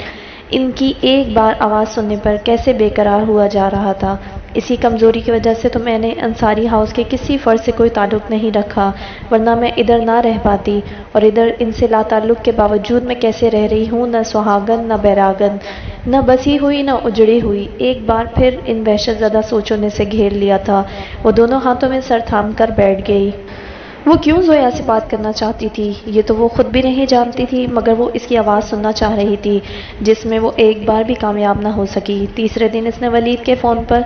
ان کی ایک بار آواز سننے پر کیسے بے قرار ہوا جا رہا تھا۔ اسی کمزوری کی وجہ سے تو میں نے انصاری ہاؤس کے کسی فرد سے کوئی تعلق نہیں رکھا، ورنہ میں ادھر نہ رہ پاتی، اور ادھر ان سے لا تعلق کے باوجود میں کیسے رہ رہی ہوں، نہ سہاگن نہ بیراگن، نہ بسی ہوئی نہ اجڑی ہوئی۔ ایک بار پھر ان وحشت زدہ سوچوں نے سے گھیر لیا تھا، وہ دونوں ہاتھوں میں سر تھام کر بیٹھ گئی۔ وہ کیوں زویا سے بات کرنا چاہتی تھی یہ تو وہ خود بھی نہیں جانتی تھی، مگر وہ اس کی آواز سننا چاہ رہی تھی، جس میں وہ ایک بار بھی کامیاب نہ ہو سکی۔ تیسرے دن اس نے ولید کے فون پر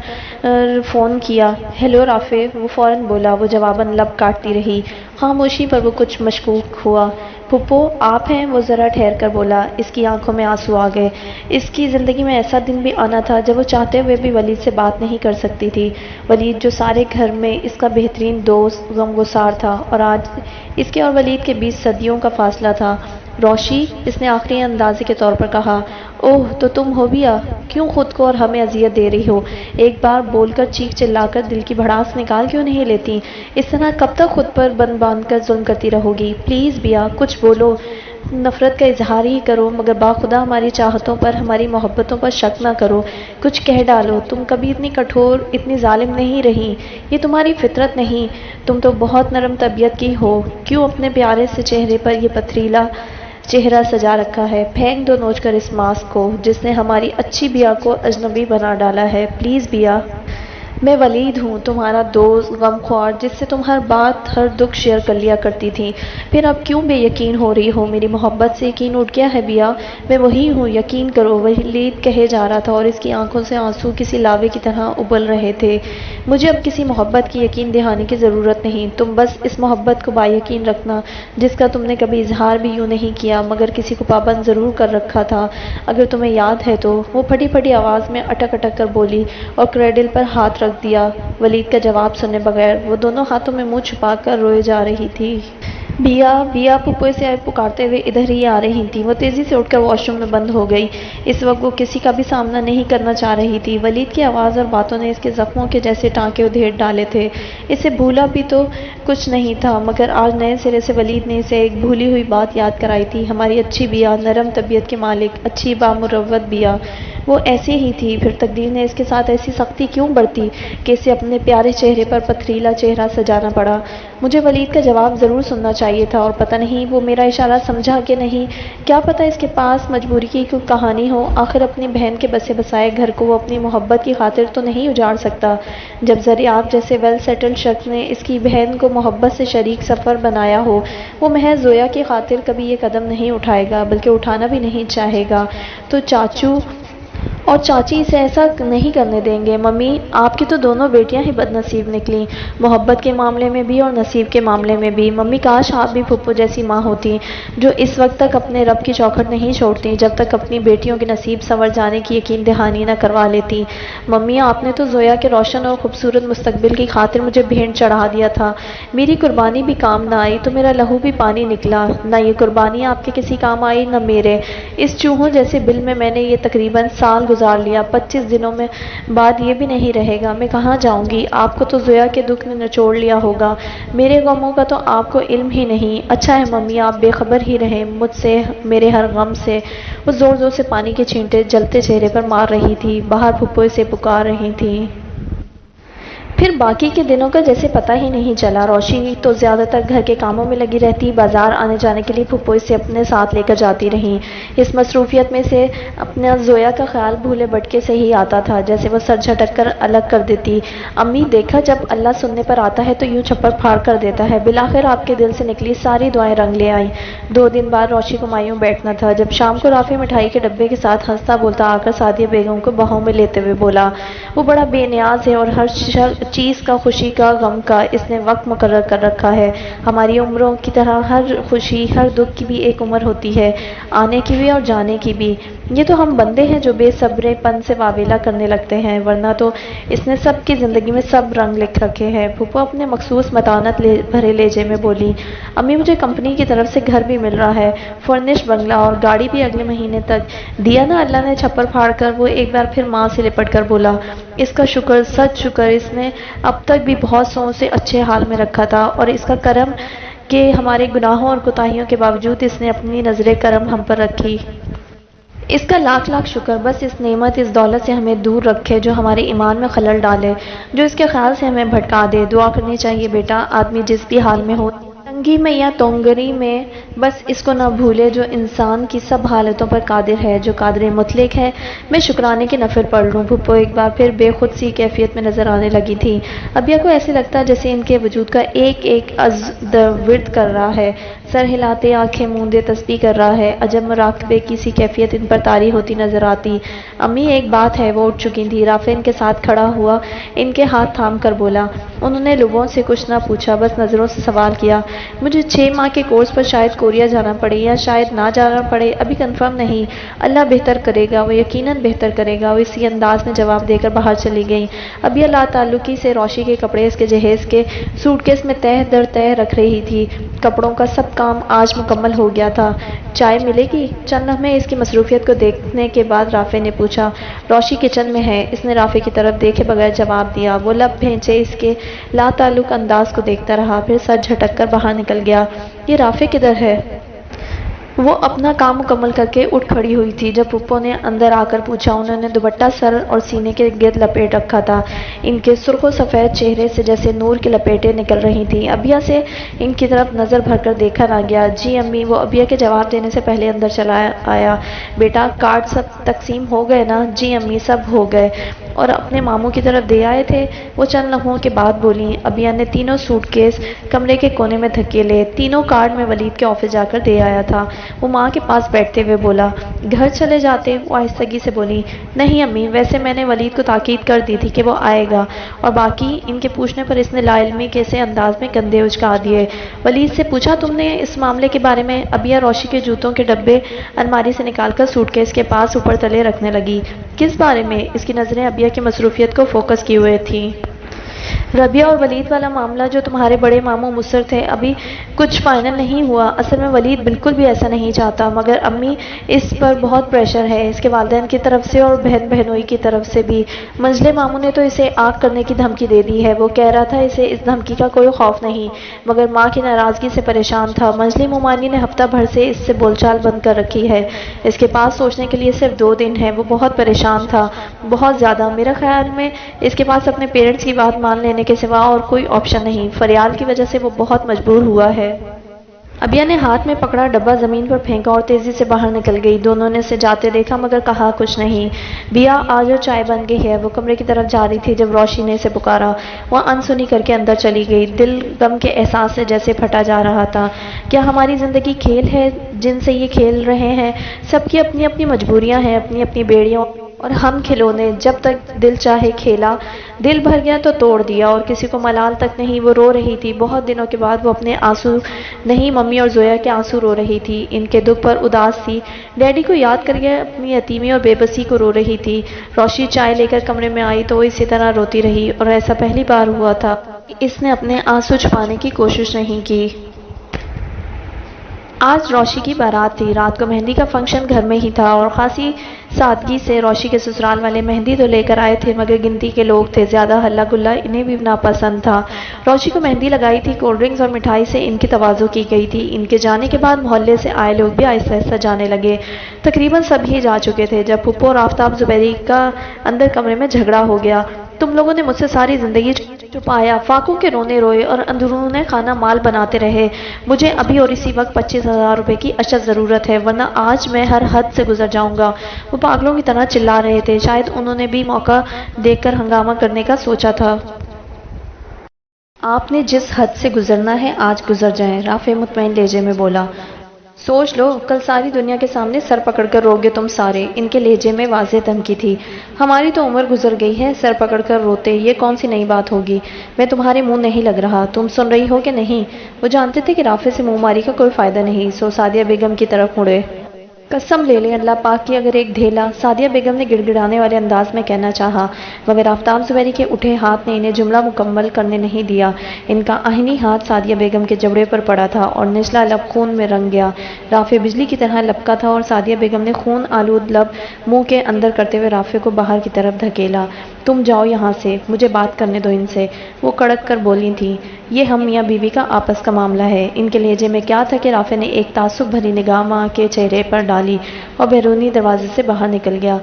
فون کیا، ہیلو رافع، وہ فوراً بولا، وہ جواباً لب کاٹتی رہی۔ خاموشی پر وہ کچھ مشکوک ہوا۔ پھپھو آپ ہیں؟ وہ ذرا ٹھہر کر بولا، اس کی آنکھوں میں آنسو آ گئے۔ اس کی زندگی میں ایسا دن بھی آنا تھا جب وہ چاہتے ہوئے بھی ولید سے بات نہیں کر سکتی تھی، ولید جو سارے گھر میں اس کا بہترین دوست، غمگسار تھا، اور آج اس کے اور ولید کے بیچ صدیوں کا فاصلہ تھا۔ روشی، اس نے آخری اندازے کے طور پر کہا، اوہ تو تم ہو بیا، کیوں خود کو اور ہمیں اذیت دے رہی ہو؟ ایک بار بول کر چیخ چلا کر دل کی بھڑاس نکال کیوں نہیں لیتی؟ اس طرح کب تک خود پر بند باندھ کر ظلم کرتی رہو گی؟ پلیز بیا کچھ بولو، نفرت کا اظہار ہی کرو، مگر باخدا ہماری چاہتوں پر، ہماری محبتوں پر شک نہ کرو، کچھ کہہ ڈالو۔ تم کبھی اتنی کٹھور، اتنی ظالم نہیں رہی، یہ تمہاری فطرت نہیں، تم تو بہت نرم طبیعت کی ہو، کیوں اپنے پیارے سے چہرے پر یہ پتھریلا چہرہ سجا رکھا ہے؟ پھینک دو نوچ کر اس ماسک کو، جس نے ہماری اچھی بیا کو اجنبی بنا ڈالا ہے، پلیز بیا۔ میں ولید ہوں، تمہارا دوست غمخوار جس سے تم ہر بات ہر دکھ شیئر کر لیا کرتی تھی، پھر اب کیوں بے یقین ہو رہی ہو؟ میری محبت سے یقین اٹھ گیا ہے بیا؟ میں وہی ہوں، یقین کرو، ولید کہے جا رہا تھا اور اس کی آنکھوں سے آنسو کسی لاوے کی طرح ابل رہے تھے۔ مجھے اب کسی محبت کی یقین دہانی کی ضرورت نہیں، تم بس اس محبت کو با یقین رکھنا جس کا تم نے کبھی اظہار بھی یوں نہیں کیا مگر کسی کو پابند ضرور کر رکھا تھا، اگر تمہیں یاد ہے تو۔ وہ پھٹی پھٹی آواز میں اٹک اٹک کر بولی اور کریڈل پر ہاتھ رکھ دیا۔ ولید کا جواب سنے بغیر وہ دونوں ہاتھوں میں منہ چھپا کر روئے جا رہی تھی۔ بیا بیا پھپھو سے پکارتے ہوئے ادھر ہی آ رہی تھی۔ وہ تیزی سے اٹھ کر واش روم میں بند ہو گئی۔ اس وقت وہ کسی کا بھی سامنا نہیں کرنا چاہ رہی تھی۔ ولید کی آواز اور باتوں نے اس کے زخموں کے جیسے ٹانکے ادھیڑ ڈالے تھے۔ اسے بھولا بھی تو کچھ نہیں تھا مگر آج نئے سرے سے ولید نے اسے ایک بھولی ہوئی بات یاد کرائی تھی۔ ہماری اچھی بیا، نرم طبیعت کے مالک، اچھی بامروت بیا، وہ ایسی ہی تھی، پھر تقدیر نے اس کے ساتھ ایسی سختی کیوں برتی کہ اسے اپنے پیارے چہرے پر پتھریلا چہرہ سجانا پڑا؟ مجھے ولید کا جواب ضرور سننا چاہیے تھا، اور پتہ نہیں وہ میرا اشارہ سمجھا کہ نہیں۔ کیا پتہ اس کے پاس مجبوری کی کوئی کہانی ہو، آخر اپنی بہن کے بسے بسائے گھر کو وہ اپنی محبت کی خاطر تو نہیں اجاڑ سکتا۔ جب ذریعہ جیسے ویل سیٹلڈ شخص نے اس کی بہن کو محبت سے شریک سفر بنایا ہو، وہ محض زویا کی خاطر کبھی یہ قدم نہیں اٹھائے گا، بلکہ اٹھانا بھی نہیں چاہے گا، تو چاچو اور چاچی اسے ایسا نہیں کرنے دیں گے۔ ممی، آپ کی تو دونوں بیٹیاں ہی بد نصیب نکلیں، محبت کے معاملے میں بھی اور نصیب کے معاملے میں بھی۔ ممی، کاش آپ بھی پھپھو جیسی ماں ہوتی جو اس وقت تک اپنے رب کی چوکھٹ نہیں چھوڑتی جب تک اپنی بیٹیوں کے نصیب سنور جانے کی یقین دہانی نہ کروا لیتی۔ ممی، آپ نے تو زویا کے روشن اور خوبصورت مستقبل کی خاطر مجھے بھیڑ چڑھا دیا تھا، میری قربانی بھی کام نہ آئی تو میرا لہو بھی پانی نکلا، نہ یہ قربانی آپ کے کسی کام آئی نہ میرے۔ اس چوہوں جیسے بل میں نے یہ تقریباً سال گزار لیا، 25 دنوں میں بعد یہ بھی نہیں رہے گا، میں کہاں جاؤں گی؟ آپ کو تو زویا کے دکھ نے نچوڑ لیا ہوگا، میرے غموں کا تو آپ کو علم ہی نہیں۔ اچھا ہے ممی، آپ بے خبر ہی رہیں مجھ سے، میرے ہر غم سے۔ وہ زور زور سے پانی کے چھینٹے جلتے چہرے پر مار رہی تھی، باہر پھپھو اسے پکار رہی تھی۔ پھر باقی کے دنوں کا جیسے پتہ ہی نہیں چلا۔ روشی تو زیادہ تر گھر کے کاموں میں لگی رہتی، بازار آنے جانے کے لیے پھپھو اسے اپنے ساتھ لے کر جاتی رہیں۔ اس مصروفیت میں سے اپنا زویا کا خیال بھولے بھٹکے سے ہی آتا تھا، جیسے وہ سر جھٹک کر الگ کر دیتی۔ امی، دیکھا، جب اللہ سننے پر آتا ہے تو یوں چھپر پھاڑ کر دیتا ہے۔ بالآخر آپ کے دل سے نکلی ساری دعائیں رنگ لے آئیں۔ 2 دن بعد روشی کو مایوں بیٹھنا تھا، جب شام کو رافع مٹھائی کے ڈبے کے ساتھ ہنستا بولتا آ کر سعدیہ بیگم کو باہوں میں لیتے ہوئے بولا، وہ بڑا بے نیاز ہے اور ہر چیز کا، خوشی کا، غم کا اس نے وقت مقرر کر رکھا ہے۔ ہماری عمروں کی طرح ہر خوشی ہر دکھ کی بھی ایک عمر ہوتی ہے، آنے کی بھی اور جانے کی بھی۔ یہ تو ہم بندے ہیں جو بے صبرے پن سے واویلا کرنے لگتے ہیں، ورنہ تو اس نے سب کی زندگی میں سب رنگ لکھ رکھے ہیں۔ پھپھو اپنے مخصوص متانت بھرے لہجے میں بولی، امی، مجھے کمپنی کی طرف سے گھر بھی مل رہا ہے، فرنش بنگلہ، اور گاڑی بھی اگلے مہینے تک۔ دیا نا اللہ نے چھپر پھاڑ کر؟ وہ ایک بار پھر ماں سے لپٹ کر بولا، اس کا شکر، سچ شکر، اس نے اب تک بھی بہت سو سے اچھے حال میں رکھا تھا، اور اس کا کرم کہ ہمارے گناہوں اور کوتاہیوں کے باوجود اس نے اپنی نظر کرم ہم پر رکھی۔ اس کا لاکھ لاکھ شکر، بس اس نعمت، اس دولت سے ہمیں دور رکھے جو ہمارے ایمان میں خلل ڈالے، جو اس کے خیال سے ہمیں بھٹکا دے۔ دعا کرنی چاہیے بیٹا، آدمی جس بھی حال میں ہو، تنگی میں یا تونگری میں، بس اس کو نہ بھولے جو انسان کی سب حالتوں پر قادر ہے، جو قادر مطلق ہے۔ میں شکرانے کے نفل پڑھ لوں۔ پھپھو ایک بار پھر بے خود سی کیفیت میں نظر آنے لگی تھی۔ ابیا کو ایسے لگتا جیسے ان کے وجود کا ایک ایک عضو ورد کر رہا ہے، سر ہلاتے، آنکھیں موندے تسبیح کر رہا ہے۔ عجب مراقبے کی سی کیفیت ان پر طاری ہوتی نظر آتی۔ امی، ایک بات ہے۔ وہ اٹھ چکی تھی، رافع ان کے ساتھ کھڑا ہوا، ان کے ہاتھ تھام کر بولا۔ انہوں نے لبوں سے کچھ نہ پوچھا، بس نظروں سے سوال کیا، مجھے 6 ماہ کے کورس پر شاید کوریا جانا پڑے یا شاید نہ جانا پڑے، ابھی کنفرم نہیں، اللہ بہتر کرے گا، وہ یقیناً بہتر کرے گا۔ وہ اسی انداز میں جواب دے کر باہر چلی گئیں۔ ابھی لا تعلقی سے روشی کے کپڑے اس کے جہیز کے سوٹ کیس میں تہہ در تہہ رکھ رہی تھی۔ کپڑوں کا سب کام آج مکمل ہو گیا تھا۔ چائے ملے گی؟ چند لمحے اس کی مصروفیت کو دیکھنے کے بعد رافع نے پوچھا۔ روشی کچن میں ہے، اس نے رافع کی طرف دیکھے بغیر جواب دیا۔ وہ لب بھینچے اس کے لا تعلق انداز کو دیکھتا رہا، پھر سر جھٹک کر باہر نکل گیا۔ یہ رافع کدھر ہے؟ وہ اپنا کام مکمل کر کے اٹھ کھڑی ہوئی تھی جب پھپھو نے اندر آ کر پوچھا۔ انہوں نے دوپٹہ سر اور سینے کے گرد لپیٹ رکھا تھا۔ ان کے سرخ و سفید چہرے سے جیسے نور کی لپیٹیں نکل رہی تھیں۔ ابیا سے ان کی طرف نظر بھر کر دیکھا نہ گیا۔ جی امی، وہ ابیا کے جواب دینے سے پہلے اندر چلا آیا۔ بیٹا، کارڈ سب تقسیم ہو گئے نا؟ جی امی، سب ہو گئے۔ اور اپنے ماموں کی طرف دے آئے تھے؟ وہ چند لمحوں کے بعد بولی۔ ابیا نے تینوں سوٹ کیس کمرے کے کونے میں دھکیلے۔ تینوں کارڈ میں ولید کے آفس جا کر دے آیا تھا۔ وہ ماں کے پاس بیٹھتے ہوئے بولا، گھر چلے جاتے؟ وہ آہستگی سے بولی، نہیں امی، ویسے میں نے ولید کو تاکید کر دی تھی کہ وہ آئے گا، اور باقی ان کے پوچھنے پر اس نے لا علمی کیسے انداز میں کندھے اچکا دیے۔ ولید سے پوچھا تم نے اس معاملے کے بارے میں؟ ابیا روشی کے جوتوں کے ڈبے الماری سے نکال کر سوٹ کیس کے پاس اوپر تلے رکھنے لگی۔ کس بارے میں؟ اس کی نظریں ابیا کی مصروفیت کو فوکس کیے ہوئے تھیں۔ ربیہ اور ولید والا معاملہ جو تمہارے بڑے ماموں مصر تھے، ابھی کچھ فائنل نہیں ہوا۔ اصل میں ولید بالکل بھی ایسا نہیں چاہتا، مگر امی اس پر بہت پریشر ہے، اس کے والدین کی طرف سے اور بہن بہنوئی کی طرف سے بھی۔ منجلے ماموں نے تو اسے آگ کرنے کی دھمکی دے دی ہے۔ وہ کہہ رہا تھا اسے اس دھمکی کا کوئی خوف نہیں، مگر ماں کی ناراضگی سے پریشان تھا۔ منجلے مومانی نے ہفتہ بھر سے اس سے بول چال بند کر رکھی ہے۔ اس کے پاس سوچنے کے لیے صرف 2 دن ہے۔ وہ بہت پریشان تھا، بہت زیادہ۔ میرا خیال میں اس کے پاس اپنے پیرنٹس کی بات مان لینے کے سوا اور کوئی آپشن نہیں۔ فریال کی وجہ سے وہ بہت مجبور ہوا ہے۔ ابیا نے ہاتھ میں پکڑا ڈبہ زمین پر پھینکا اور تیزی سے باہر نکل گئی۔ دونوں نے اسے جاتے دیکھا مگر کہا کچھ نہیں۔ بیا آجو، چائے بن گئی ہے۔ وہ کمرے کی طرف جا رہی تھی جب روشی نے اسے پکارا۔ وہ انسنی کر کے اندر چلی گئی، دل غم کے احساس سے جیسے پھٹا جا رہا تھا۔ کیا ہماری زندگی کھیل ہے جن سے یہ کھیل رہے ہیں؟ سب کی اپنی اپنی مجبوریاں ہیں، اپنی اپنی بیڑیاں، اور ہم کھلونے۔ جب تک دل چاہے کھیلا، دل بھر گیا تو توڑ دیا، اور کسی کو ملال تک نہیں۔ وہ رو رہی تھی۔ بہت دنوں کے بعد وہ اپنے آنسو نہیں، ممی اور زویا کے آنسو رو رہی تھی۔ ان کے دکھ پر اداس تھی۔ ڈیڈی کو یاد کر کے اپنی یتیمی اور بے بسی کو رو رہی تھی۔ روشی چائے لے کر کمرے میں آئی تو وہ اسی طرح روتی رہی، اور ایسا پہلی بار ہوا تھا۔ اس نے اپنے آنسو چھپانے کی کوشش نہیں کی۔ آج روشی کی بارات تھی۔ رات کو مہندی کا فنکشن گھر میں ہی تھا، اور خاصی سادگی سے روشی کے سسرال والے مہندی تو لے کر آئے تھے، مگر گنتی کے لوگ تھے۔ زیادہ ہلا گلا انہیں بھی ناپسند تھا۔ روشی کو مہندی لگائی تھی، کولڈ ڈرنکس اور مٹھائی سے ان کی تواضع کی گئی تھی۔ ان کے جانے کے بعد محلے سے آئے لوگ بھی آہستہ آہستہ جانے لگے۔ تقریباً سب ہی جا چکے تھے جب پھپھو اور آفتاب زبیری کا اندر کمرے میں جھگڑا ہو گیا۔ تم لوگوں نے مجھ سے ساری زندگی چھپایا، فاقوں کے رونے روئے اور اندرون خانہ مال بناتے رہے۔ مجھے ابھی اور اسی وقت 25,000 روپے کی اشد ضرورت ہے، ورنہ آج میں ہر حد سے گزر جاؤں گا۔ وہ پاگلوں کی طرح چلا رہے تھے۔ شاید انہوں نے بھی موقع دیکھ کر ہنگامہ کرنے کا سوچا تھا۔ آپ نے جس حد سے گزرنا ہے آج گزر جائیں، رافع مطمئن لہجے میں بولا۔ سوچ لو، کل ساری دنیا کے سامنے سر پکڑ کر روگے تم سارے۔ ان کے لہجے میں واضح دھمکی تھی۔ ہماری تو عمر گزر گئی ہے، سر پکڑ کر روتے، یہ کون سی نئی بات ہوگی؟ میں تمہارے منہ نہیں لگ رہا، تم سن رہی ہو کہ نہیں؟ وہ جانتے تھے کہ رافع سے منہ ماری کا کوئی فائدہ نہیں، سو سعدیہ بیگم کی طرف مڑے۔ قسم لے لیں اللہ پاک کی اگر ایک ڈھیلا، سعدیہ بیگم نے گڑ گڑانے والے انداز میں کہنا چاہا، مگر آفتاب زبیری کے اٹھے ہاتھ نے انہیں جملہ مکمل کرنے نہیں دیا۔ ان کا آہنی ہاتھ سعدیہ بیگم کے جبڑے پر پڑا تھا اور نچلا لب خون میں رنگ گیا۔ رافع بجلی کی طرح لپکا تھا اور سعدیہ بیگم نے خون آلود لب منہ کے اندر کرتے ہوئے رافع کو باہر کی طرف دھکیلا۔ تم جاؤ یہاں سے، مجھے بات کرنے دو ان سے، وہ کڑک کر بولی تھی۔ یہ ہم میاں بیوی کا آپس کا معاملہ ہے۔ ان کے لہجے میں کیا تھا کہ رافع نے ایک تعصب بھری نگاہ ماں کے چہرے پر ڈالی اور بیرونی دروازے سے باہر نکل گیا۔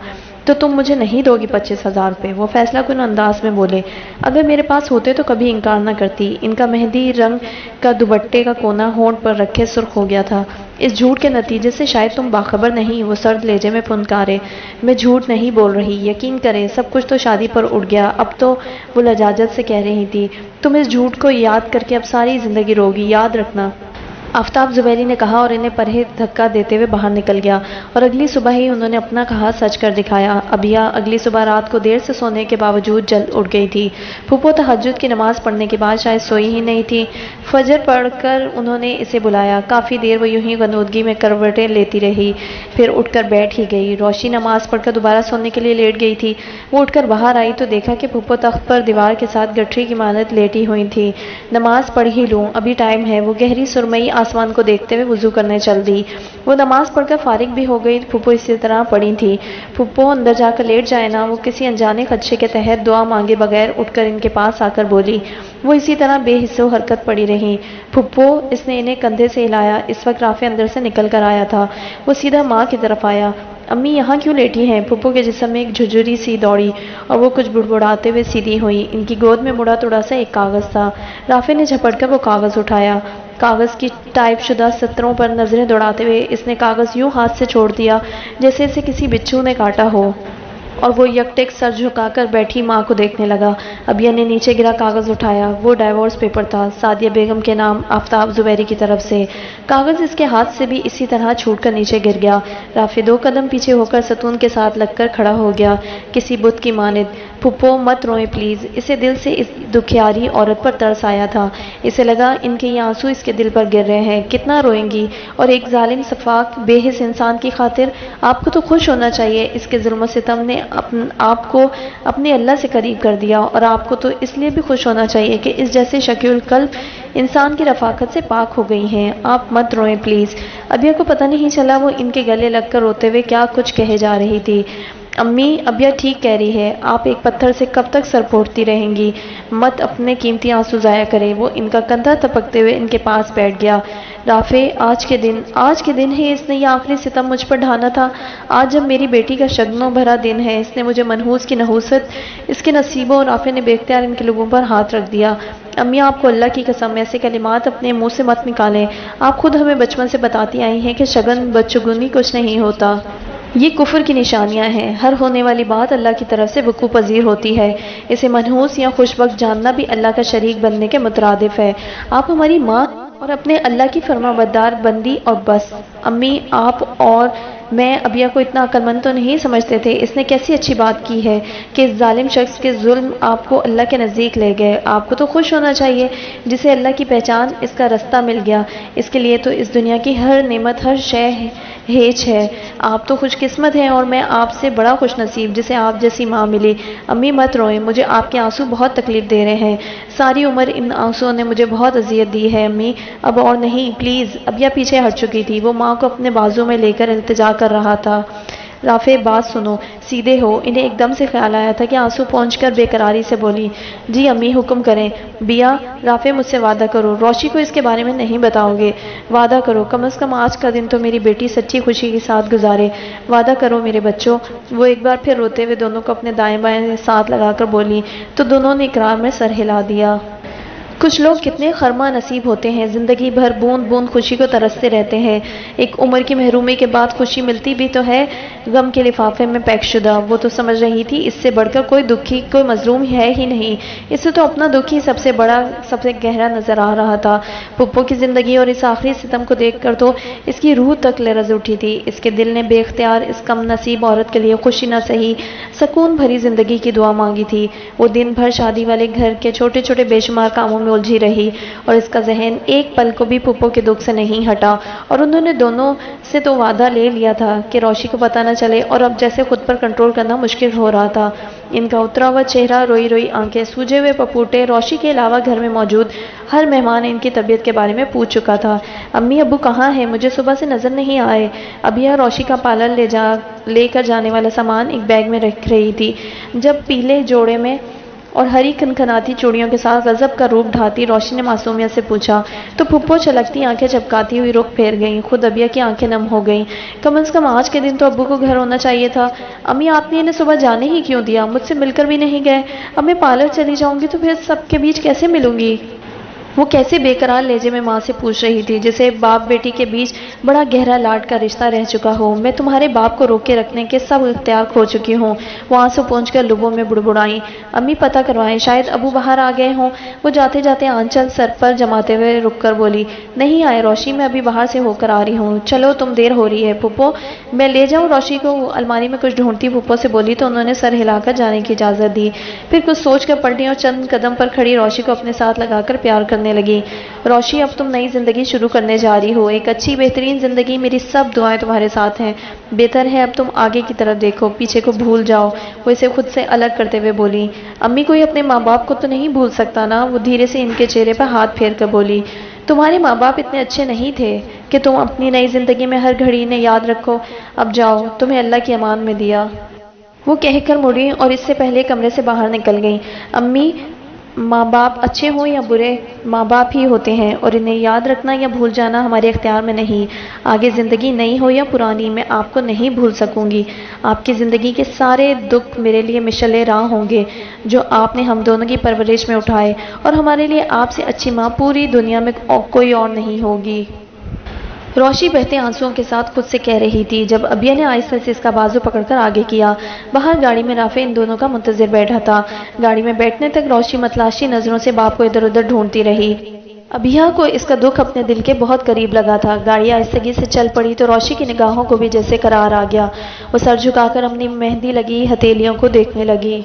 تو تم مجھے نہیں دو گی 25,000 روپے؟ وہ فیصلہ کن انداز میں بولے۔ اگر میرے پاس ہوتے تو کبھی انکار نہ کرتی۔ ان کا مہندی رنگ کا دوپٹے کا کونا ہونٹ پر رکھے سرخ ہو گیا تھا۔ اس جھوٹ کے نتیجے سے شاید تم باخبر نہیں، وہ سرد لہجے میں پھنکارے۔ میں جھوٹ نہیں بول رہی، یقین کریں، سب کچھ تو شادی پر اڑ گیا۔ اب تو وہ لجاجت سے کہہ رہی تھی، تم اس جھوٹ کو یاد کر کے اب ساری زندگی روگی، یاد رکھنا۔ آفتاب زبیری نے کہا اور انہیں پرہے دھکا دیتے ہوئے باہر نکل گیا، اور اگلی صبح ہی انہوں نے اپنا کہا سچ کر دکھایا۔ ابیا اگلی صبح رات کو دیر سے سونے کے باوجود جلد اٹھ گئی تھی۔ پھپھو تہجد کی نماز پڑھنے کے بعد شاید سوئی ہی نہیں تھی۔ فجر پڑھ کر انہوں نے اسے بلایا۔ کافی دیر وہ یوں ہی غنودگی میں کروٹیں لیتی رہی، پھر اٹھ کر بیٹھ ہی گئی۔ روشی نماز پڑھ کر دوبارہ سونے کے لیے لیٹ گئی تھی۔ وہ اٹھ کر باہر آئی تو دیکھا کہ پھپھو تخت پر دیوار کے ساتھ گٹھری کی مانند لیٹی ہوئی تھی۔ نماز پڑھ ہی لوں، ابھی ٹائم ہے، وہ گہری سرمئی آسمان کو دیکھتے ہوئے وضو کرنے چل دی۔ وہ نماز پڑھ کر فارغ بھی ہو گئی۔ پھپھو اسی طرح پڑی تھی۔ پھپھو اندر جا کر لیٹ جائے نا، وہ کسی انجانے خدشے کے تحت دعا مانگے بغیر اٹھ کر ان کے پاس آ کر بولی۔ وہ اسی طرح بے حص و حرکت پڑی رہیں۔ پھپھو، اس نے انہیں کندھے سے ہلایا۔ اس وقت رافع اندر سے نکل کر آیا تھا۔ وہ سیدھا ماں کی طرف آیا۔ امی یہاں کیوں لیٹی ہیں؟ پھپھو کے جسم میں ایک جھجری سی دوڑی اور وہ کچھ بڑبڑاتے ہوئے سیدھی ہوئی۔ ان کی گود میں مڑا توڑا سا ایک کاغذ تھا۔ رافع نے جھپٹ کر وہ کاغذ اٹھایا۔ کاغذ کی ٹائپ شدہ سطروں پر نظریں دوڑاتے ہوئے اس نے کاغذ یوں ہاتھ سے چھوڑ دیا جیسے اسے کسی بچھو نے کاٹا ہو، اور وہ یک ٹک سر جھکا کر بیٹھی ماں کو دیکھنے لگا۔ ابیہ نے نیچے گرا کاغذ اٹھایا۔ وہ ڈائیورس پیپر تھا، سعدیہ بیگم کے نام آفتاب زبیری کی طرف سے۔ کاغذ اس کے ہاتھ سے بھی اسی طرح چھوٹ کر نیچے گر گیا۔ رافع 2 قدم پیچھے ہو کر ستون کے ساتھ لگ کر کھڑا ہو گیا، کسی بت کی مانند۔ پھپھو مت روئیں پلیز۔ اسے دل سے اس دکھیاری عورت پر ترس آیا تھا۔ اسے لگا ان کے یہ آنسو اس کے دل پر گر رہے ہیں، کتنا روئیں گی، اور ایک ظالم سفاک بے حس انسان کی خاطر۔ آپ کو تو خوش ہونا چاہیے، اس کے ظلم و ستم نے آپ کو اپنے اللہ سے قریب کر دیا، اور آپ کو تو اس لیے بھی خوش ہونا چاہیے کہ اس جیسے شقی القلب انسان کی رفاقت سے پاک ہو گئی ہیں۔ آپ مت روئیں پلیز۔ ابیہ کو پتہ نہیں چلا وہ ان کے گلے لگ کر روتے ہوئے کیا کچھ کہے جا رہی تھی۔ امی، ابیہ ٹھیک کہہ رہی ہے، آپ ایک پتھر سے کب تک سر پھوڑتی رہیں گی؟ مت اپنے قیمتی آنسو ضائع کریں۔ وہ ان کا کندھا تھپکتے ہوئے ان کے پاس بیٹھ گیا۔ رافع، آج کے دن ہے اس نے یہ آخری ستم مجھ پر ڈھانا تھا۔ آج جب میری بیٹی کا شگنوں بھرا دن ہے، اس نے مجھے منحوس کی نحوست اس کے نصیبوں۔ رافع نے بے اختیار ان کے لبوں پر ہاتھ رکھ دیا۔ امی، آپ کو اللہ کی قسم ایسے کلمات اپنے منہ سے مت نکالیں۔ آپ خود ہمیں بچپن سے بتاتی آئی ہیں کہ شگن بدشگونی کچھ نہیں ہوتا، یہ کفر کی نشانیاں ہیں۔ ہر ہونے والی بات اللہ کی طرف سے وقوع پذیر ہوتی ہے۔ اسے منحوس یا خوش بخت جاننا بھی اللہ کا شریک بننے کے مترادف ہے۔ آپ ہماری ماں اور اپنے اللہ کی فرما بردار بندی اور بس۔ امی، آپ اور میں ابیہ کو اتنا عقل مند تو نہیں سمجھتے تھے۔ اس نے کیسی اچھی بات کی ہے کہ اس ظالم شخص کے ظلم آپ کو اللہ کے نزدیک لے گئے۔ آپ کو تو خوش ہونا چاہیے، جسے اللہ کی پہچان، اس کا رستہ مل گیا۔ اس کے لیے تو اس دنیا کی ہر نعمت، ہر شے ہیچ ہے۔ آپ تو خوش قسمت ہیں، اور میں آپ سے بڑا خوش نصیب جسے آپ جیسی ماں ملی۔ امی مت روئیں، مجھے آپ کے آنسو بہت تکلیف دے رہے ہیں۔ ساری عمر ان آنسوؤں نے مجھے بہت اذیت دی ہے امی، اب اور نہیں پلیز۔ ابیہ پیچھے ہٹ چکی تھی، وہ ماں کو اپنے بازو میں لے کر التجا کر رہا تھا۔ رافع، بات سنو، سیدھے ہو۔ انہیں ایک دم سے خیال آیا تھا کہ آنسو پہنچ کر بے قراری سے بولی، جی امی حکم کریں۔ بیا، رافع مجھ سے وعدہ کرو، روشی کو اس کے بارے میں نہیں بتاؤ گے۔ وعدہ کرو، کم از کم آج کا دن تو میری بیٹی سچی خوشی کے ساتھ گزارے۔ وعدہ کرو میرے بچوں۔ وہ ایک بار پھر روتے ہوئے دونوں کو اپنے دائیں بائیں ساتھ لگا کر بولی، تو دونوں نے اقرار میں سر ہلا دیا۔ کچھ لوگ کتنے خرمہ نصیب ہوتے ہیں، زندگی بھر بوند بوند خوشی کو ترستے رہتے ہیں۔ ایک عمر کی محرومی کے بعد خوشی ملتی بھی تو ہے غم کے لفافے میں پیک شدہ۔ وہ تو سمجھ رہی تھی اس سے بڑھ کر کوئی دکھی، کوئی مظلوم ہے ہی نہیں۔ اسے تو اپنا دکھ ہی سب سے بڑا، سب سے گہرا نظر آ رہا تھا۔ پھپھو کی زندگی اور اس آخری ستم کو دیکھ کر تو اس کی روح تک لرز اٹھی تھی۔ اس کے دل نے بے اختیار اس کم نصیب عورت کے لیے خوشی نہ سہی، سکون بھری زندگی کی دعا مانگی تھی۔ وہ دن بھر شادی والے گھر کے چھوٹے چھوٹے بے شمار کاموں میں الجھی رہی، اور اس کا ذہن ایک پل کو بھی پھپھو کے دکھ سے نہیں ہٹا۔ اور انہوں نے دونوں سے تو وعدہ لے لیا تھا کہ روشی کو پتہ نہ چلے، اور اب جیسے خود پر کنٹرول کرنا مشکل ہو رہا تھا۔ ان کا اترا ہوا چہرہ، روئی روئی آنکھیں، سوجے ہوئے پپوٹے، روشی کے علاوہ گھر میں موجود ہر مہمان ان کی طبیعت کے بارے میں پوچھ چکا تھا۔ امی ابو کہاں ہیں؟ مجھے صبح سے نظر نہیں آئے۔ ابھی روشی کا پارلر لے کر جانے والا سامان ایک بیگ میں رکھ رہی تھی، جب پیلے جوڑے میں اور ہری کھنکھناتی چوڑیوں کے ساتھ غضب کا روپ ڈھاتی روشی نے معصومیت سے پوچھا، تو پھپھو چھلکتی آنکھیں چپکاتی ہوئی رخ پھیر گئیں۔ خود ابیہ کی آنکھیں نم ہو گئیں۔ کم از کم آج کے دن تو ابو کو گھر ہونا چاہیے تھا۔ امی آپ نے انہیں صبح جانے ہی کیوں دیا؟ مجھ سے مل کر بھی نہیں گئے۔ اب میں پارلر چلی جاؤں گی تو پھر سب کے بیچ کیسے ملوں گی؟ وہ کیسے بے قرار لہجے میں ماں سے پوچھ رہی تھی، جسے باپ بیٹی کے بیچ بڑا گہرا لاڈ کا رشتہ رہ چکا ہو۔ میں تمہارے باپ کو روکے رکھنے کے سب اختیار کھو چکی ہوں۔ وہ آنسو پہنچ کر لبوں میں بڑبڑائیں۔ امی پتہ کروائیں، شاید ابو باہر آ گئے ہوں۔ وہ جاتے جاتے آنچل سر پر جماتے ہوئے رک کر بولی، نہیں آئے روشی، میں ابھی باہر سے ہو کر آ رہی ہوں۔ چلو تم، دیر ہو رہی ہے۔ پھپھو میں لے جاؤں روشی کو؟ الماری میں کچھ ڈھونڈتی پھپھو سے بولی تو انہوں نے سر ہلا کر جانے کی اجازت دی۔ پھر کچھ سوچ کر پلٹی اور چند قدم پر کھڑی روشی کو اپنے ساتھ لگا کر پیار کرنے لگی۔ روشی اب تم نئی زندگی شروع کرنے جا رہی ہو، ایک اچھی بہترین زندگی، میری سب دعائیں تمہارے ساتھ ہیں۔ بہتر ہے اب تم آگے کی طرف دیکھو، پیچھے کو بھول جاؤ۔ وہ اسے خود سے الگ کرتے ہوئے بولی، امی کوئی اپنے ماں باپ کو تو نہیں بھول سکتا نا؟ وہ دھیرے سے ان کے چہرے پر ہاتھ پھیر کر بولی، تمہارے ماں باپ اتنے اچھے نہیں تھے کہ تم اپنی نئی زندگی میں ہر گھڑی انہیں یاد رکھو۔ اب جاؤ، تمہیں اللہ کی امان میں دیا۔ وہ کہہ کر مڑی اور اس سے پہلے کمرے سے باہر نکل گئی۔ امی ماں باپ اچھے ہوں یا برے، ماں باپ ہی ہوتے ہیں اور انہیں یاد رکھنا یا بھول جانا ہمارے اختیار میں نہیں۔ آگے زندگی نئی ہو یا پرانی، میں آپ کو نہیں بھول سکوں گی۔ آپ کی زندگی کے سارے دکھ میرے لیے مشعل راہ ہوں گے جو آپ نے ہم دونوں کی پرورش میں اٹھائے، اور ہمارے لیے آپ سے اچھی ماں پوری دنیا میں کوئی اور نہیں ہوگی۔ روشی بہتے آنسوؤں کے ساتھ خود سے کہہ رہی تھی جب ابیہ نے آہستہ سے اس کا بازو پکڑ کر آگے کیا۔ باہر گاڑی میں رافع ان دونوں کا منتظر بیٹھا تھا۔ گاڑی میں بیٹھنے تک روشی متلاشی نظروں سے باپ کو ادھر ادھر ڈھونڈتی رہی۔ ابیہ کو اس کا دکھ اپنے دل کے بہت قریب لگا تھا۔ گاڑی آہستگی سے چل پڑی تو روشی کی نگاہوں کو بھی جیسے قرار آ گیا۔ وہ سر جھکا کر اپنی مہندی لگی ہتھیلیوں کو دیکھنے لگی۔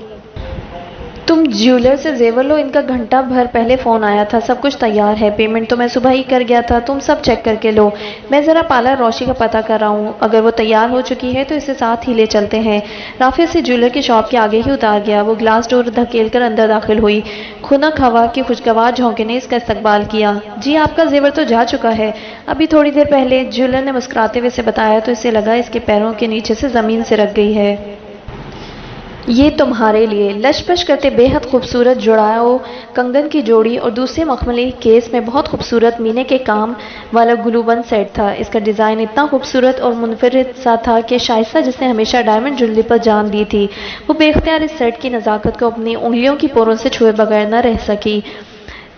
تم جیولر سے زیور لو، ان کا گھنٹہ بھر پہلے فون آیا تھا، سب کچھ تیار ہے، پیمنٹ تو میں صبح ہی کر گیا تھا، تم سب چیک کر کے لو۔ میں ذرا پارلر روشی کا پتہ کر رہا ہوں، اگر وہ تیار ہو چکی ہے تو اسے ساتھ ہی لے چلتے ہیں۔ رافع سے جیولر کی شاپ کے آگے ہی اتار گیا۔ وہ گلاس ڈور دھکیل کر اندر داخل ہوئی۔ خنک ہوا کی خوشگوار جھونکے نے اس کا استقبال کیا۔ جی آپ کا زیور تو جا چکا ہے ابھی تھوڑی دیر پہلے، جیولر نے مسکراتے ہوئے اسے بتایا تو اسے لگا اس کے پیروں کے نیچے سے زمین سرک گئی ہے۔ یہ تمہارے لیے، لش پش کرتے بے حد خوبصورت جڑاؤ کنگن کی جوڑی اور دوسرے مخملی کیس میں بہت خوبصورت مینے کے کام والا گلو بند سیٹ تھا۔ اس کا ڈیزائن اتنا خوبصورت اور منفرد سا تھا کہ شائستہ، جس نے ہمیشہ ڈائمنڈ جویلری پر جان دی تھی، وہ بے اختیار اس سیٹ کی نزاکت کو اپنی انگلیوں کی پوروں سے چھوئے بغیر نہ رہ سکی۔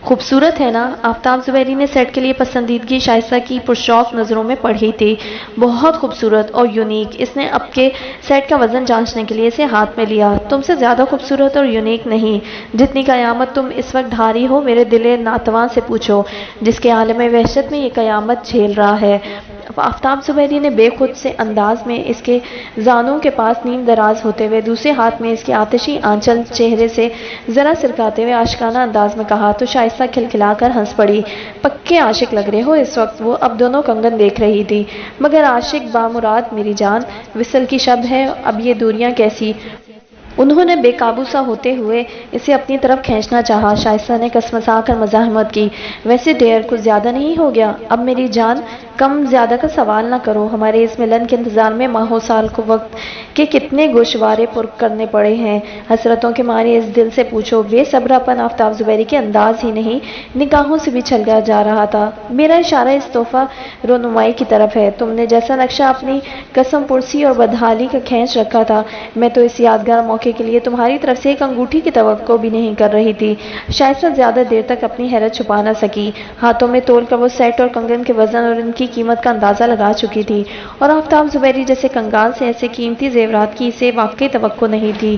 خوبصورت ہے نا؟ آفتاب زبیری نے سیٹ کے لیے پسندیدگی شائستہ کی پرشوق نظروں میں پڑھی تھی۔ بہت خوبصورت اور یونیک۔ اس نے اب کے سیٹ کا وزن جانچنے کے لیے اسے ہاتھ میں لیا۔ تم سے زیادہ خوبصورت اور یونیک نہیں، جتنی قیامت تم اس وقت ڈھاری ہو میرے دل ناتواں سے پوچھو، جس کے عالم وحشت میں یہ قیامت جھیل رہا ہے۔ آفتاب زبیری نے بے خود سے انداز میں اس کے زانوں کے پاس نیم دراز ہوتے ہوئے دوسرے ہاتھ میں اس کے آتشی آنچل چہرے سے ذرا سرکاتے ہوئے عاشقانہ انداز میں کہا تو شائستہ کھلکھلا کر ہنس پڑی۔ پکے عاشق لگ رہے ہو اس وقت۔ وہ اب دونوں کنگن دیکھ رہی تھی۔ مگر عاشق بامراد میری جان، وصل کی شب ہے، اب یہ دوریاں کیسی؟ انہوں نے بے قابو سا ہوتے ہوئے اسے اپنی طرف کھینچنا چاہا۔ شائستہ نے کسمسا کر مزاحمت کی، ویسے ڈیر کچھ زیادہ نہیں ہو گیا؟ اب میری جان کم زیادہ کا سوال نہ کرو، ہمارے اس ملن کے انتظار میں ماہوں سال کو وقت کے کتنے گوشوارے پر کرنے پڑے ہیں، حسرتوں کے مارے اس دل سے پوچھو۔ بے صبرا پن آفتاب زبیری کے انداز ہی نہیں نگاہوں سے بھی چھلکا جا رہا تھا۔ میرا اشارہ اس تحفہ رونمائی کی طرف ہے، تم نے جیسا نقشہ اپنی قسم پرسی اور بدحالی کا کھینچ رکھا تھا، میں تو اس یادگار موقع کے لیے تمہاری طرف سے ایک انگوٹھی کی توقع بھی نہیں کر رہی تھی۔ شائستہ زیادہ دیر تک اپنی حیرت چھپا نہ سکی، ہاتھوں میں تول کر وہ سیٹ اور کنگن کے وزن اور ان کی قیمت کا اندازہ لگا چکی تھی، اور آفتاب زبیری جیسے کنگال سے ایسے قیمتی زیورات کی اسے واقعی توقع نہیں تھی۔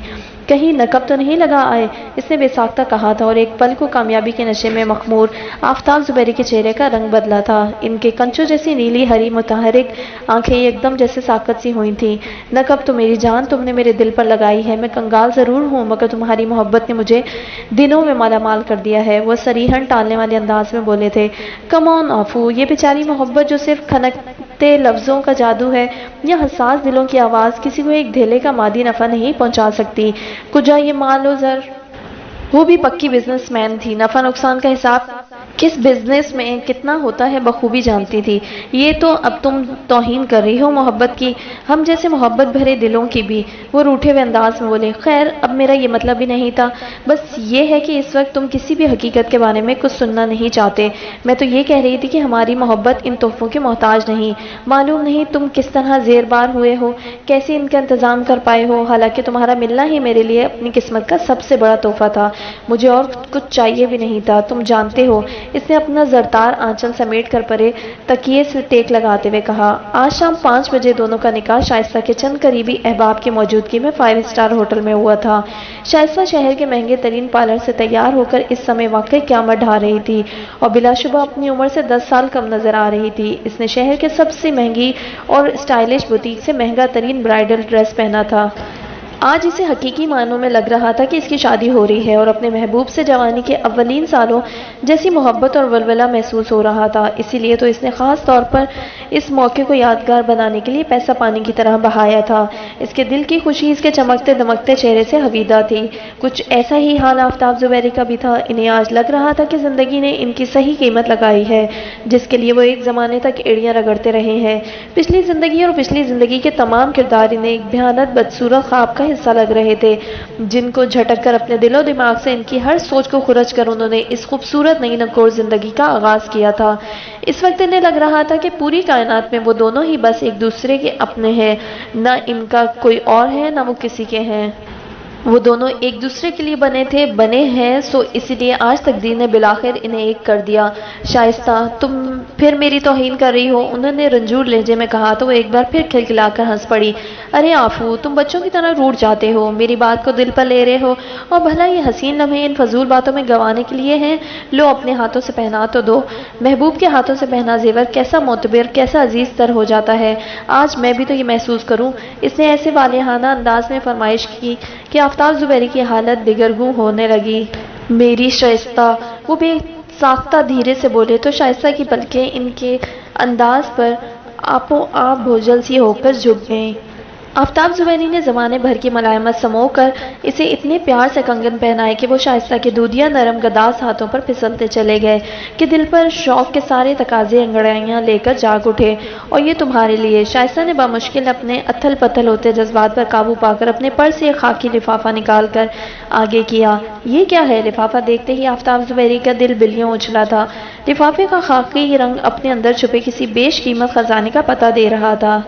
کہیں نقب تو نہیں لگا آئے؟ اس نے بے ساختہ کہا تھا، اور ایک پل کو کامیابی کے نشے میں مخمور آفتاب زبیری کے چہرے کا رنگ بدلا تھا۔ ان کے کنچوں جیسی نیلی ہری متحرک آنکھیں ایک دم جیسے ساکت سی ہوئی تھیں۔ نقب تو میری جان تم نے میرے دل پر لگائی ہے، میں کنگال ضرور ہوں مگر تمہاری محبت نے مجھے دنوں میں مالا مال کر دیا ہے۔ وہ صریحاً ٹالنے والے انداز میں بولے تھے۔ کم آن آفو، یہ بیچاری محبت جو صرف کھنکتے لفظوں کا جادو ہے یا حساس دلوں کی آواز، کسی کو ایک دھیلے کا مادی نفع نہیں پہنچا سکتی۔ کجا یہ مان لو ذر، وہ بھی پکی بزنس مین تھی، نفع نقصان کا حساب کس بزنس میں کتنا ہوتا ہے بخوبی جانتی تھی۔ یہ تو اب تم توہین کر رہی ہو محبت کی، ہم جیسے محبت بھرے دلوں کی بھی۔ وہ روٹھے ہوئے انداز میں بولے، خیر اب میرا یہ مطلب بھی نہیں تھا، بس یہ ہے کہ اس وقت تم کسی بھی حقیقت کے بارے میں کچھ سننا نہیں چاہتے۔ میں تو یہ کہہ رہی تھی کہ ہماری محبت ان تحفوں کے محتاج نہیں۔ معلوم نہیں تم کس طرح زیر بار ہوئے ہو، کیسے ان کا انتظام کر پائے ہو، حالانکہ تمہارا ملنا ہی میرے لیے اپنی قسمت کا سب سے بڑا تحفہ تھا، مجھے اور کچھ چاہیے بھی نہیں تھا، تم جانتے ہو۔ اس نے اپنا زرتار آنچل سمیٹ کر پرے تکیے سے ٹیک لگاتے ہوئے کہا، آج شام 5 بجے دونوں کا نکاح شائستہ کے چند قریبی احباب کی موجودگی میں 5 اسٹار ہوٹل میں ہوا تھا۔ شائستہ شہر کے مہنگے ترین پارلر سے تیار ہو کر اس سمے واقعی قیامت ڈھا رہی تھی، اور بلا شبہ اپنی عمر سے 10 سال کم نظر آ رہی تھی۔ اس نے شہر کے سب سے مہنگی اور اسٹائلش بوتیک سے مہنگا ترین برائڈل ڈریس پہنا تھا۔ آج اسے حقیقی معنوں میں لگ رہا تھا کہ اس کی شادی ہو رہی ہے، اور اپنے محبوب سے جوانی کے اولین سالوں جیسی محبت اور ولولہ محسوس ہو رہا تھا۔ اسی لیے تو اس نے خاص طور پر اس موقع کو یادگار بنانے کے لیے پیسہ پانی کی طرح بہایا تھا۔ اس کے دل کی خوشی اس کے چمکتے دمکتے چہرے سے حویدہ تھی۔ کچھ ایسا ہی حال آفتاب زبیری کا بھی تھا۔ انہیں آج لگ رہا تھا کہ زندگی نے ان کی صحیح قیمت لگائی ہے، جس کے لیے وہ ایک زمانے تک ایڑیاں رگڑتے رہے ہیں۔ پچھلی زندگی اور پچھلی زندگی کے تمام کردار انہیں ایک بھیانک بدصورت خواب کا حصہ لگ رہے تھے، جن کو جھٹک کر اپنے دل و دماغ سے ان کی ہر سوچ کو خرچ کر انہوں نے اس خوبصورت نئی نکور زندگی کا آغاز کیا تھا۔ اس وقت انہیں لگ رہا تھا کہ پوری کائنات میں وہ دونوں ہی بس ایک دوسرے کے اپنے ہیں، نہ ان کا کوئی اور ہے نہ وہ کسی کے ہیں۔ وہ دونوں ایک دوسرے کے لیے بنے ہیں، سو اسی لیے آج تقدیر نے بالآخر انہیں ایک کر دیا۔ شائستہ، تم پھر میری توہین کر رہی ہو، انہوں نے رنجور لہجے میں کہا تو وہ ایک بار پھر کھلکھلا کر ہنس پڑی۔ ارے آفو، تم بچوں کی طرح روٹھ جاتے ہو، میری بات کو دل پر لے رہے ہو، اور بھلا یہ حسین لمحے ان فضول باتوں میں گنوانے کے لیے ہیں؟ لو اپنے ہاتھوں سے پہنا تو دو۔ محبوب کے ہاتھوں سے پہنا زیور کیسا معتبر، کیسا عزیز تر ہو جاتا ہے۔ آج میں بھی تو یہ محسوس کروں۔ اس نے ایسے والہانہ انداز میں فرمائش کی کہ آفتاب زبیری کی حالت دگرگوں ہونے لگی۔ میری شائستہ، وہ بے ساختہ دھیرے سے بولے تو شائستہ کی پلکیں ان کے انداز پر آپو آپ بھوجل سی ہو کر جھک گئیں۔ آفتاب زبیری نے زمانے بھر کی ملائمت سمو کر اسے اتنے پیار سے کنگن پہنائے کہ وہ شائستہ کے دودیا نرم گداز ہاتھوں پر پھسلتے چلے گئے کہ دل پر شوق کے سارے تقاضے انگڑائیاں لے کر جاگ اٹھے۔ اور یہ تمہارے لیے۔ شائستہ نے بامشکل اپنے اتھل پتھل ہوتے جذبات پر قابو پا کر اپنے پرس سے ایک خاکی لفافہ نکال کر آگے کیا۔ یہ کیا ہے؟ لفافہ دیکھتے ہی آفتاب زبیری کا دل بلیوں اچھلا تھا۔ لفافے کا خاکی رنگ اپنے اندر چھپے کسی بیش قیمت خزانے کا پتہ دے رہا تھا۔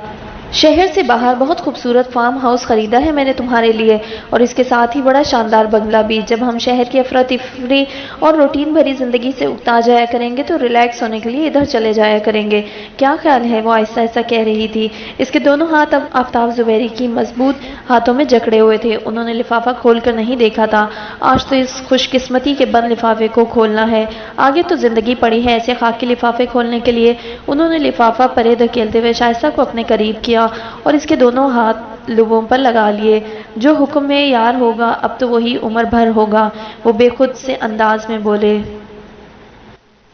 شہر سے باہر بہت خوبصورت فارم ہاؤس خریدا ہے میں نے تمہارے لیے، اور اس کے ساتھ ہی بڑا شاندار بنگلہ بھی۔ جب ہم شہر کی افراتفری اور روٹین بھری زندگی سے اکتا جایا کریں گے تو ریلیکس ہونے کے لیے ادھر چلے جایا کریں گے۔ کیا خیال ہے؟ وہ آہستہ آہستہ کہہ رہی تھی۔ اس کے دونوں ہاتھ اب آفتاب زبیری کی مضبوط ہاتھوں میں جکڑے ہوئے تھے۔ انہوں نے لفافہ کھول کر نہیں دیکھا تھا۔ آج تو اس خوش قسمتی کے بند لفافے کو کھولنا ہے، آگے تو زندگی پڑی ہے ایسے خاکی لفافے کھولنے کے لیے۔ انہوں نے لفافہ پرے دھکیلتے ہوئے شائستہ کو اپنے قریب کیا اور اس کے دونوں ہاتھ لبوں پر لگا لیے۔ جو حکم میں یار ہوگا اب تو وہی عمر بھر ہوگا، وہ بے خود سے انداز میں بولے۔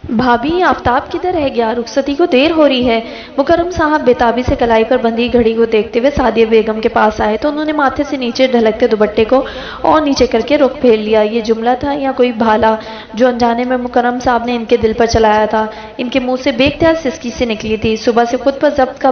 بھابھی، آفتاب کدھر رہ گیا؟ رخصتی کو دیر ہو رہی ہے۔ مکرم صاحب بےتابی سے کلائی پر بندھی گھڑی کو دیکھتے ہوئے سعدیہ بیگم کے پاس آئے تو انہوں نے ماتھے سے نیچے ڈھلکتے دوپٹے کو اور نیچے کر کے رخ پھیر لیا۔ یہ جملہ تھا یا کوئی بھالا جو انجانے میں مکرم صاحب نے ان کے دل پر چلایا تھا؟ ان کے منہ سے بے اختیار سسکی سی نکلی تھی۔ صبح سے خود پر ضبط کا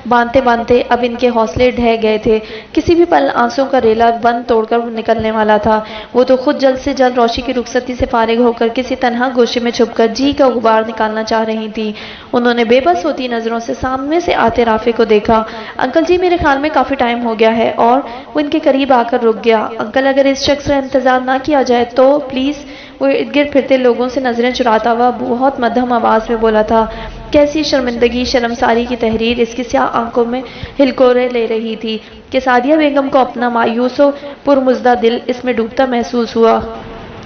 باندھتے باندھتے اب ان کے حوصلے ڈھہ گئے تھے۔ کسی بھی پل آنسوں کا ریلا بند توڑ کر نکلنے والا تھا۔ وہ تو خود جلد سے جلد روشی کی رخصتی سے فارغ ہو کر کسی تنہا گوشے میں چھپ کر جی کا غبار نکالنا چاہ رہی تھی۔ انہوں نے بے بس ہوتی نظروں سے سامنے سے آتے رافع کو دیکھا۔ انکل جی، میرے خیال میں کافی ٹائم ہو گیا ہے۔ اور وہ ان کے قریب آ کر رک گیا۔ انکل، اگر اس شخص کا انتظار نہ کیا جائے تو پلیز۔ وہ ارد گرد پھرتے لوگوں سے نظریں چراتا ہوا بہت مدھم آواز میں بولا تھا۔ کیسی شرمندگی، شرمساری کی تحریر اس کی سیاہ آنکھوں میں ہلکورے لے رہی تھی کہ سعدیہ بیگم کو اپنا مایوس و پرمزدہ دل اس میں ڈوبتا محسوس ہوا۔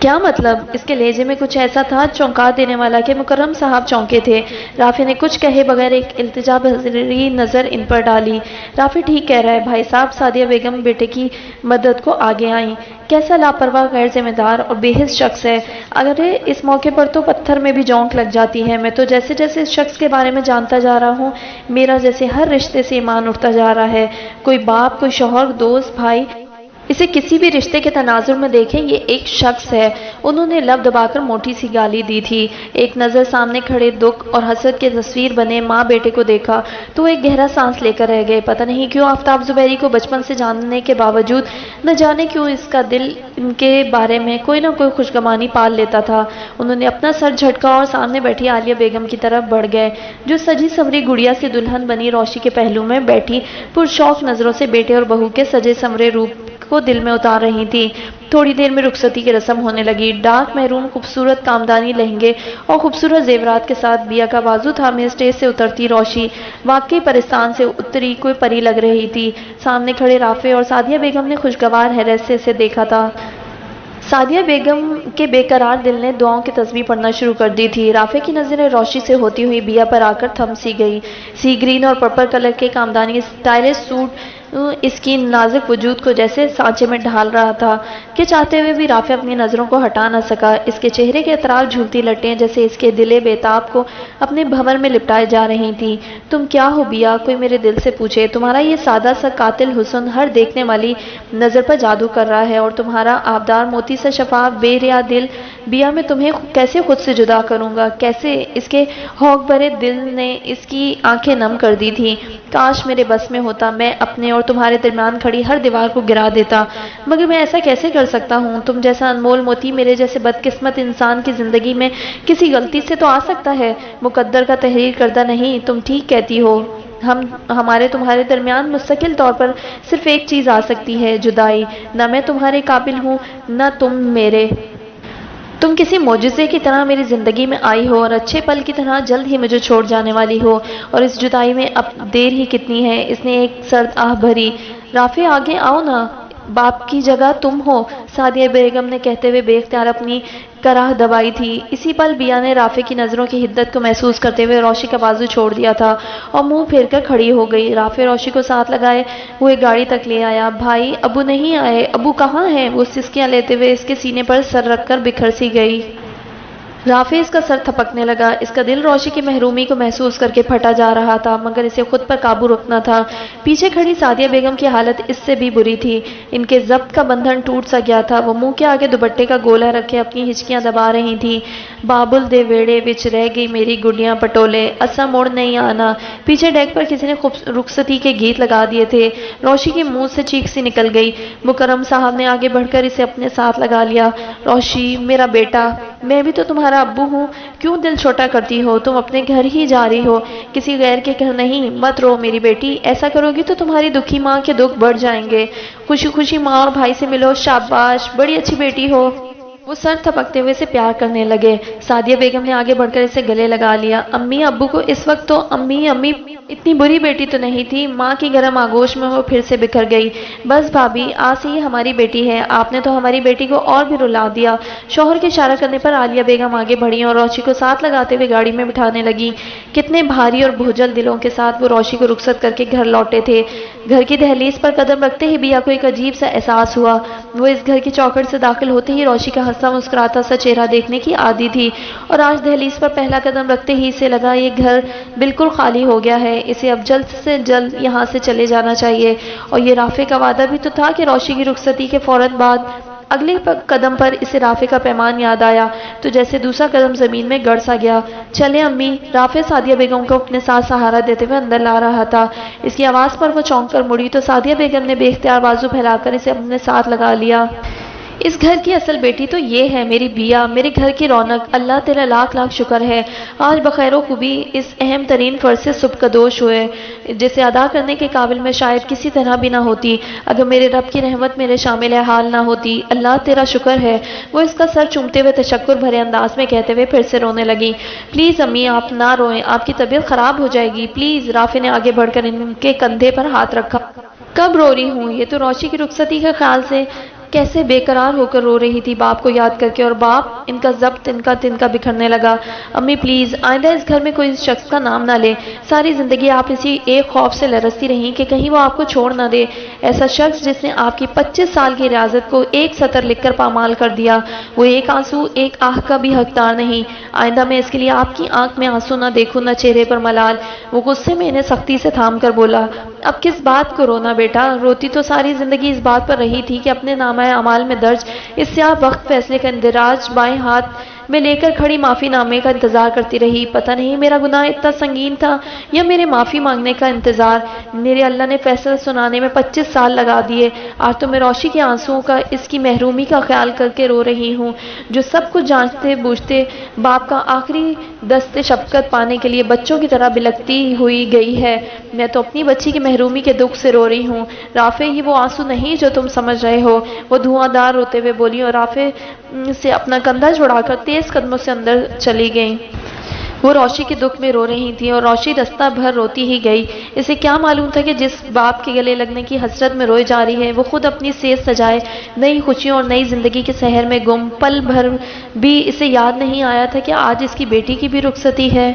کیا مطلب؟ اس کے لہجے میں کچھ ایسا تھا چونکا دینے والا کہ مکرم صاحب چونکے تھے۔ رافع نے کچھ کہے بغیر ایک التجا بھری نظر ان پر ڈالی۔ رافع ٹھیک کہہ رہا ہے بھائی صاحب۔ سعدیہ بیگم بیٹے کی مدد کو آگے آئیں۔ کیسا لاپرواہ، غیر ذمہ دار اور بے حس شخص ہے۔ اگر اس موقع پر تو پتھر میں بھی جونک لگ جاتی ہے۔ میں تو جیسے جیسے اس شخص کے بارے میں جانتا جا رہا ہوں میرا جیسے ہر رشتے سے ایمان اٹھتا جا رہا ہے۔ کوئی باپ، کوئی شوہر، دوست، بھائی، اسے کسی بھی رشتے کے تناظر میں دیکھیں یہ ایک شخص ہے۔ انہوں نے لب دبا کر موٹی سی گالی دی تھی۔ ایک نظر سامنے کھڑے دکھ اور حسد کے تصویر بنے ماں بیٹے کو دیکھا تو وہ ایک گہرا سانس لے کر رہ گئے۔ پتہ نہیں کیوں آفتاب زبیری کو بچپن سے جاننے کے باوجود نہ جانے کیوں اس کا دل ان کے بارے میں کوئی نہ کوئی خوشگمانی پال لیتا تھا۔ انہوں نے اپنا سر جھٹکا اور سامنے بیٹھی عالیہ بیگم کی طرف بڑھ گئے جو سجی سنوری گڑیا سے دلہن بنی روشی کے پہلو میں بیٹھی پرشوق نظروں سے بیٹے اور بہو کے سجے سنورے روپ کو دل میں اتار رہی تھی۔ تھوڑی دیر میں رخصتی کی رسم ہونے لگی۔ ڈارک محروم خوبصورت کامدانی لہنگے اور خوبصورت زیورات کے ساتھ بیا کا بازو تھامے اسٹیج سے اترتی روشی واقعی پرستان سے اتری کوئی پری لگ رہی تھی۔ سامنے کھڑے رافع اور سعدیہ بیگم نے خوشگوار حیرت سے اسے دیکھا تھا۔ سعدیہ بیگم کے بے قرار دل نے دعاؤں کی تسبیح پڑھنا شروع کر دی تھی۔ رافع کی نظریں روشی سے ہوتی ہوئی بیا پر آ کر تھم سی گئی۔ سی گرین اور پرپل کلر کے کامدانی اسٹائلش سوٹ اس کی نازک وجود کو جیسے سانچے میں ڈھال رہا تھا کہ چاہتے ہوئے بھی رافع اپنی نظروں کو ہٹا نہ سکا۔ اس کے چہرے کے اطراف جھولتی لٹیں جیسے اس کے دل بیتاب کو اپنے بھنور میں لپٹائے جا رہی تھیں۔ تم کیا ہو بیا؟ کوئی میرے دل سے پوچھے۔ تمہارا یہ سادہ سا قاتل حسن ہر دیکھنے والی نظر پر جادو کر رہا ہے اور تمہارا آبدار موتی سا شفاف بے ریا دل بیا میں تمہیں کیسے خود سے جدا کروں گا، کیسے؟ اس کے ہوک بھرے دل نے اس کی آنکھیں نم کر دی تھی۔ کاش میرے بس میں ہوتا، میں اپنے اور تمہارے درمیان کھڑی ہر دیوار کو گرا دیتا، مگر میں ایسا کیسے کر سکتا ہوں؟ تم جیسا انمول موتی میرے جیسے بدقسمت انسان کی زندگی میں کسی غلطی سے تو آ سکتا ہے، مقدر کا تحریر کردہ نہیں۔ تم ٹھیک کہتی ہو، ہمارے تمہارے درمیان مستقل طور پر صرف ایک چیز آ سکتی ہے، جدائی۔ نہ میں تمہارے قابل ہوں، نہ تم میرے۔ تم کسی معجزے کی طرح میری زندگی میں آئی ہو اور اچھے پل کی طرح جلد ہی مجھے چھوڑ جانے والی ہو، اور اس جدائی میں اب دیر ہی کتنی ہے۔ اس نے ایک سرد آہ بھری۔ رافع آگے آؤ نا، باپ کی جگہ تم ہو، سعدیہ بیگم نے کہتے ہوئے بے اختیار اپنی کراہ دبائی تھی۔ اسی پل بیا نے رافع کی نظروں کی حدت کو محسوس کرتے ہوئے روشی کا بازو چھوڑ دیا تھا اور منہ پھیر کر کھڑی ہو گئی۔ رافع روشی کو ساتھ لگائے ہوئے گاڑی تک لے آیا۔ بھائی، ابو نہیں آئے؟ ابو کہاں ہیں؟ وہ سسکیاں لیتے ہوئے اس کے سینے پر سر رکھ کر بکھر سی گئی۔ رافع اس کا سر تھپکنے لگا۔ اس کا دل روشی کی محرومی کو محسوس کر کے پھٹا جا رہا تھا، مگر اسے خود پر قابو رکھنا تھا۔ پیچھے کھڑی سعدیہ بیگم کی حالت اس سے بھی بری تھی۔ ان کے ضبط کا بندھن ٹوٹ سا گیا تھا۔ وہ منہ کے آگے دوپٹے کا گولا رکھے اپنی ہچکیاں دبا رہی تھی۔ بابل دے ویڑے وچ رہ گئی میری گڈیاں پٹولے، اسا مڑ نہیں آنا۔ پیچھے ڈیک پر کسی نے رخصتی کے گیت لگا دیے تھے۔ روشی کے منہ سے چیخ سی نکل گئی۔ مکرم صاحب نے آگے بڑھ کر اسے اپنے ساتھ لگا لیا۔ روشی، میرا بیٹا، میں بھی تو تمہارا ابو ہوں، کیوں دل چھوٹا کرتی ہو؟ تم اپنے گھر ہی جا رہی ہو، کسی غیر کے گھر نہیں۔ مت رو میری بیٹی، ایسا کرو گی تو تمہاری دکھی ماں کے دکھ بڑھ جائیں گے۔ خوشی خوشی ماں اور بھائی سے ملو۔ شاباش، بڑی اچھی بیٹی ہو۔ وہ سر تھپکتے ہوئے اسے پیار کرنے لگے۔ سعدیہ بیگم نے آگے بڑھ کر اسے گلے لگا لیا۔ امی ابو کو اس وقت تو امی امی اتنی بری بیٹی تو نہیں تھی۔ ماں کی گرم آغوش میں وہ پھر سے بکھر گئی۔ بس بھابی، آج سے یہ ہماری بیٹی ہے، آپ نے تو ہماری بیٹی کو اور بھی رلا دیا۔ شوہر کے اشارہ کرنے پر عالیہ بیگم آگے بڑھی اور روشی کو ساتھ لگاتے ہوئے گاڑی میں بٹھانے لگی۔ کتنے بھاری اور بھوجل دلوں کے ساتھ وہ روشی کو رخصت کر کے گھر لوٹے تھے۔ گھر کی دہلیز پر قدم رکھتے ہی بیا کو ایک عجیب سا احساس ہوا۔ وہ اس گھر کی چوکھٹ سے داخل ہوتے ہی روشی کا ہنستا مسکراتا سا چہرہ دیکھنے کی عادی تھی، اور آج دہلیز پر پہلا قدم رکھتے ہی اسے لگا یہ گھر بالکل خالی ہو گیا ہے، اسے اب جلد سے جلد یہاں سے چلے جانا چاہیے۔ اور یہ رافع کا وعدہ بھی تو تھا کہ روشی کی رخصتی کے فوراً بعد اگلے قدم پر اسے رافع کا پیمان یاد آیا تو جیسے دوسرا قدم زمین میں گڑ سا گیا۔ چلے امی، رافع سعدیہ بیگم کو اپنے ساتھ سہارا دیتے ہوئے اندر لا رہا تھا۔ اس کی آواز پر وہ چونک کر مڑی تو سعدیہ بیگم نے بے اختیار بازو پھیلا کر اسے اپنے ساتھ لگا لیا۔ اس گھر کی اصل بیٹی تو یہ ہے میری بیا، میرے گھر کی رونق۔ اللہ تیرا لاکھ لاکھ شکر ہے، آج بخیر و خوبی اس اہم ترین فرض سے سبکدوش ہوئے، جسے ادا کرنے کے قابل میں شاید کسی طرح بھی نہ ہوتی اگر میرے رب کی رحمت میرے شامل حال نہ ہوتی۔ اللہ تیرا شکر ہے۔ وہ اس کا سر چومتے ہوئے تشکر بھرے انداز میں کہتے ہوئے پھر سے رونے لگی۔ پلیز امی، آپ نہ روئیں، آپ کی طبیعت خراب ہو جائے گی، پلیز۔ رافع نے آگے بڑھ کر ان کے کندھے پر ہاتھ رکھا۔ کب رو رہی ہوں؟ یہ تو روشی کی رخصتی کے خیال سے کیسے بے قرار ہو کر رو رہی تھی باپ کو یاد کر کے، اور باپ ان کا ضبط تنکا بکھرنے لگا۔ امی پلیز، آئندہ اس گھر میں کوئی شخص کا نام نہ لے۔ ساری زندگی آپ اسی ایک خوف سے لرزتی رہیں کہ کہیں وہ آپ کو چھوڑ نہ دے، ایسا شخص جس نے آپ کی 25 سال کی ریاضت کو ایک سطر لکھ کر پامال کر دیا، وہ ایک آنسو ایک آہ کا بھی حقدار نہیں۔ آئندہ میں اس کے لیے آپ کی آنکھ میں آنسو نہ دیکھوں، نہ چہرے پر ملال۔ وہ غصے میں انہیں سختی سے تھام کر بولا، اب کس بات کو رونا بیٹا؟ روتی تو ساری زندگی اس بات پر رہی تھی کہ اپنے نامہ اعمال میں درج اس سیاہ بخت فیصلے کا اندراج بائیں ہاتھ میں لے کر کھڑی معافی نامے کا انتظار کرتی رہی۔ پتہ نہیں میرا گناہ اتنا سنگین تھا یا میرے معافی مانگنے کا انتظار۔ میرے اللہ نے فیصلہ سنانے میں 25 سال لگا دیے۔ آج تو میں روشی کے آنسوؤں کا، اس کی محرومی کا خیال کر کے رو رہی ہوں، جو سب کچھ جانتے بوجھتے باپ کا آخری دست شفقت پانے کے لیے بچوں کی طرح بلکتی ہوئی گئی ہے۔ میں تو اپنی بچی کی محرومی کے دکھ سے رو رہی ہوں۔ رافع، یہ وہ آنسو نہیں جو تم سمجھ رہے ہو۔ وہ دھواں دار روتے ہوئے بولی اور رافع سے اپنا کندھا چھڑا کر تیز قدموں سے اندر چلی گئیں۔ وہ روشی کے دکھ میں رو رہی تھی اور روشی رستہ بھر روتی ہی گئی۔ اسے کیا معلوم تھا کہ جس باپ کے گلے لگنے کی حسرت میں روئے جا رہی ہے، وہ خود اپنی صحت سجائے نئی خوشیوں اور نئی زندگی کے سحر میں گم۔ پل بھر بھی اسے یاد نہیں آیا تھا کہ آج اس کی بیٹی کی بھی رخصتی ہے۔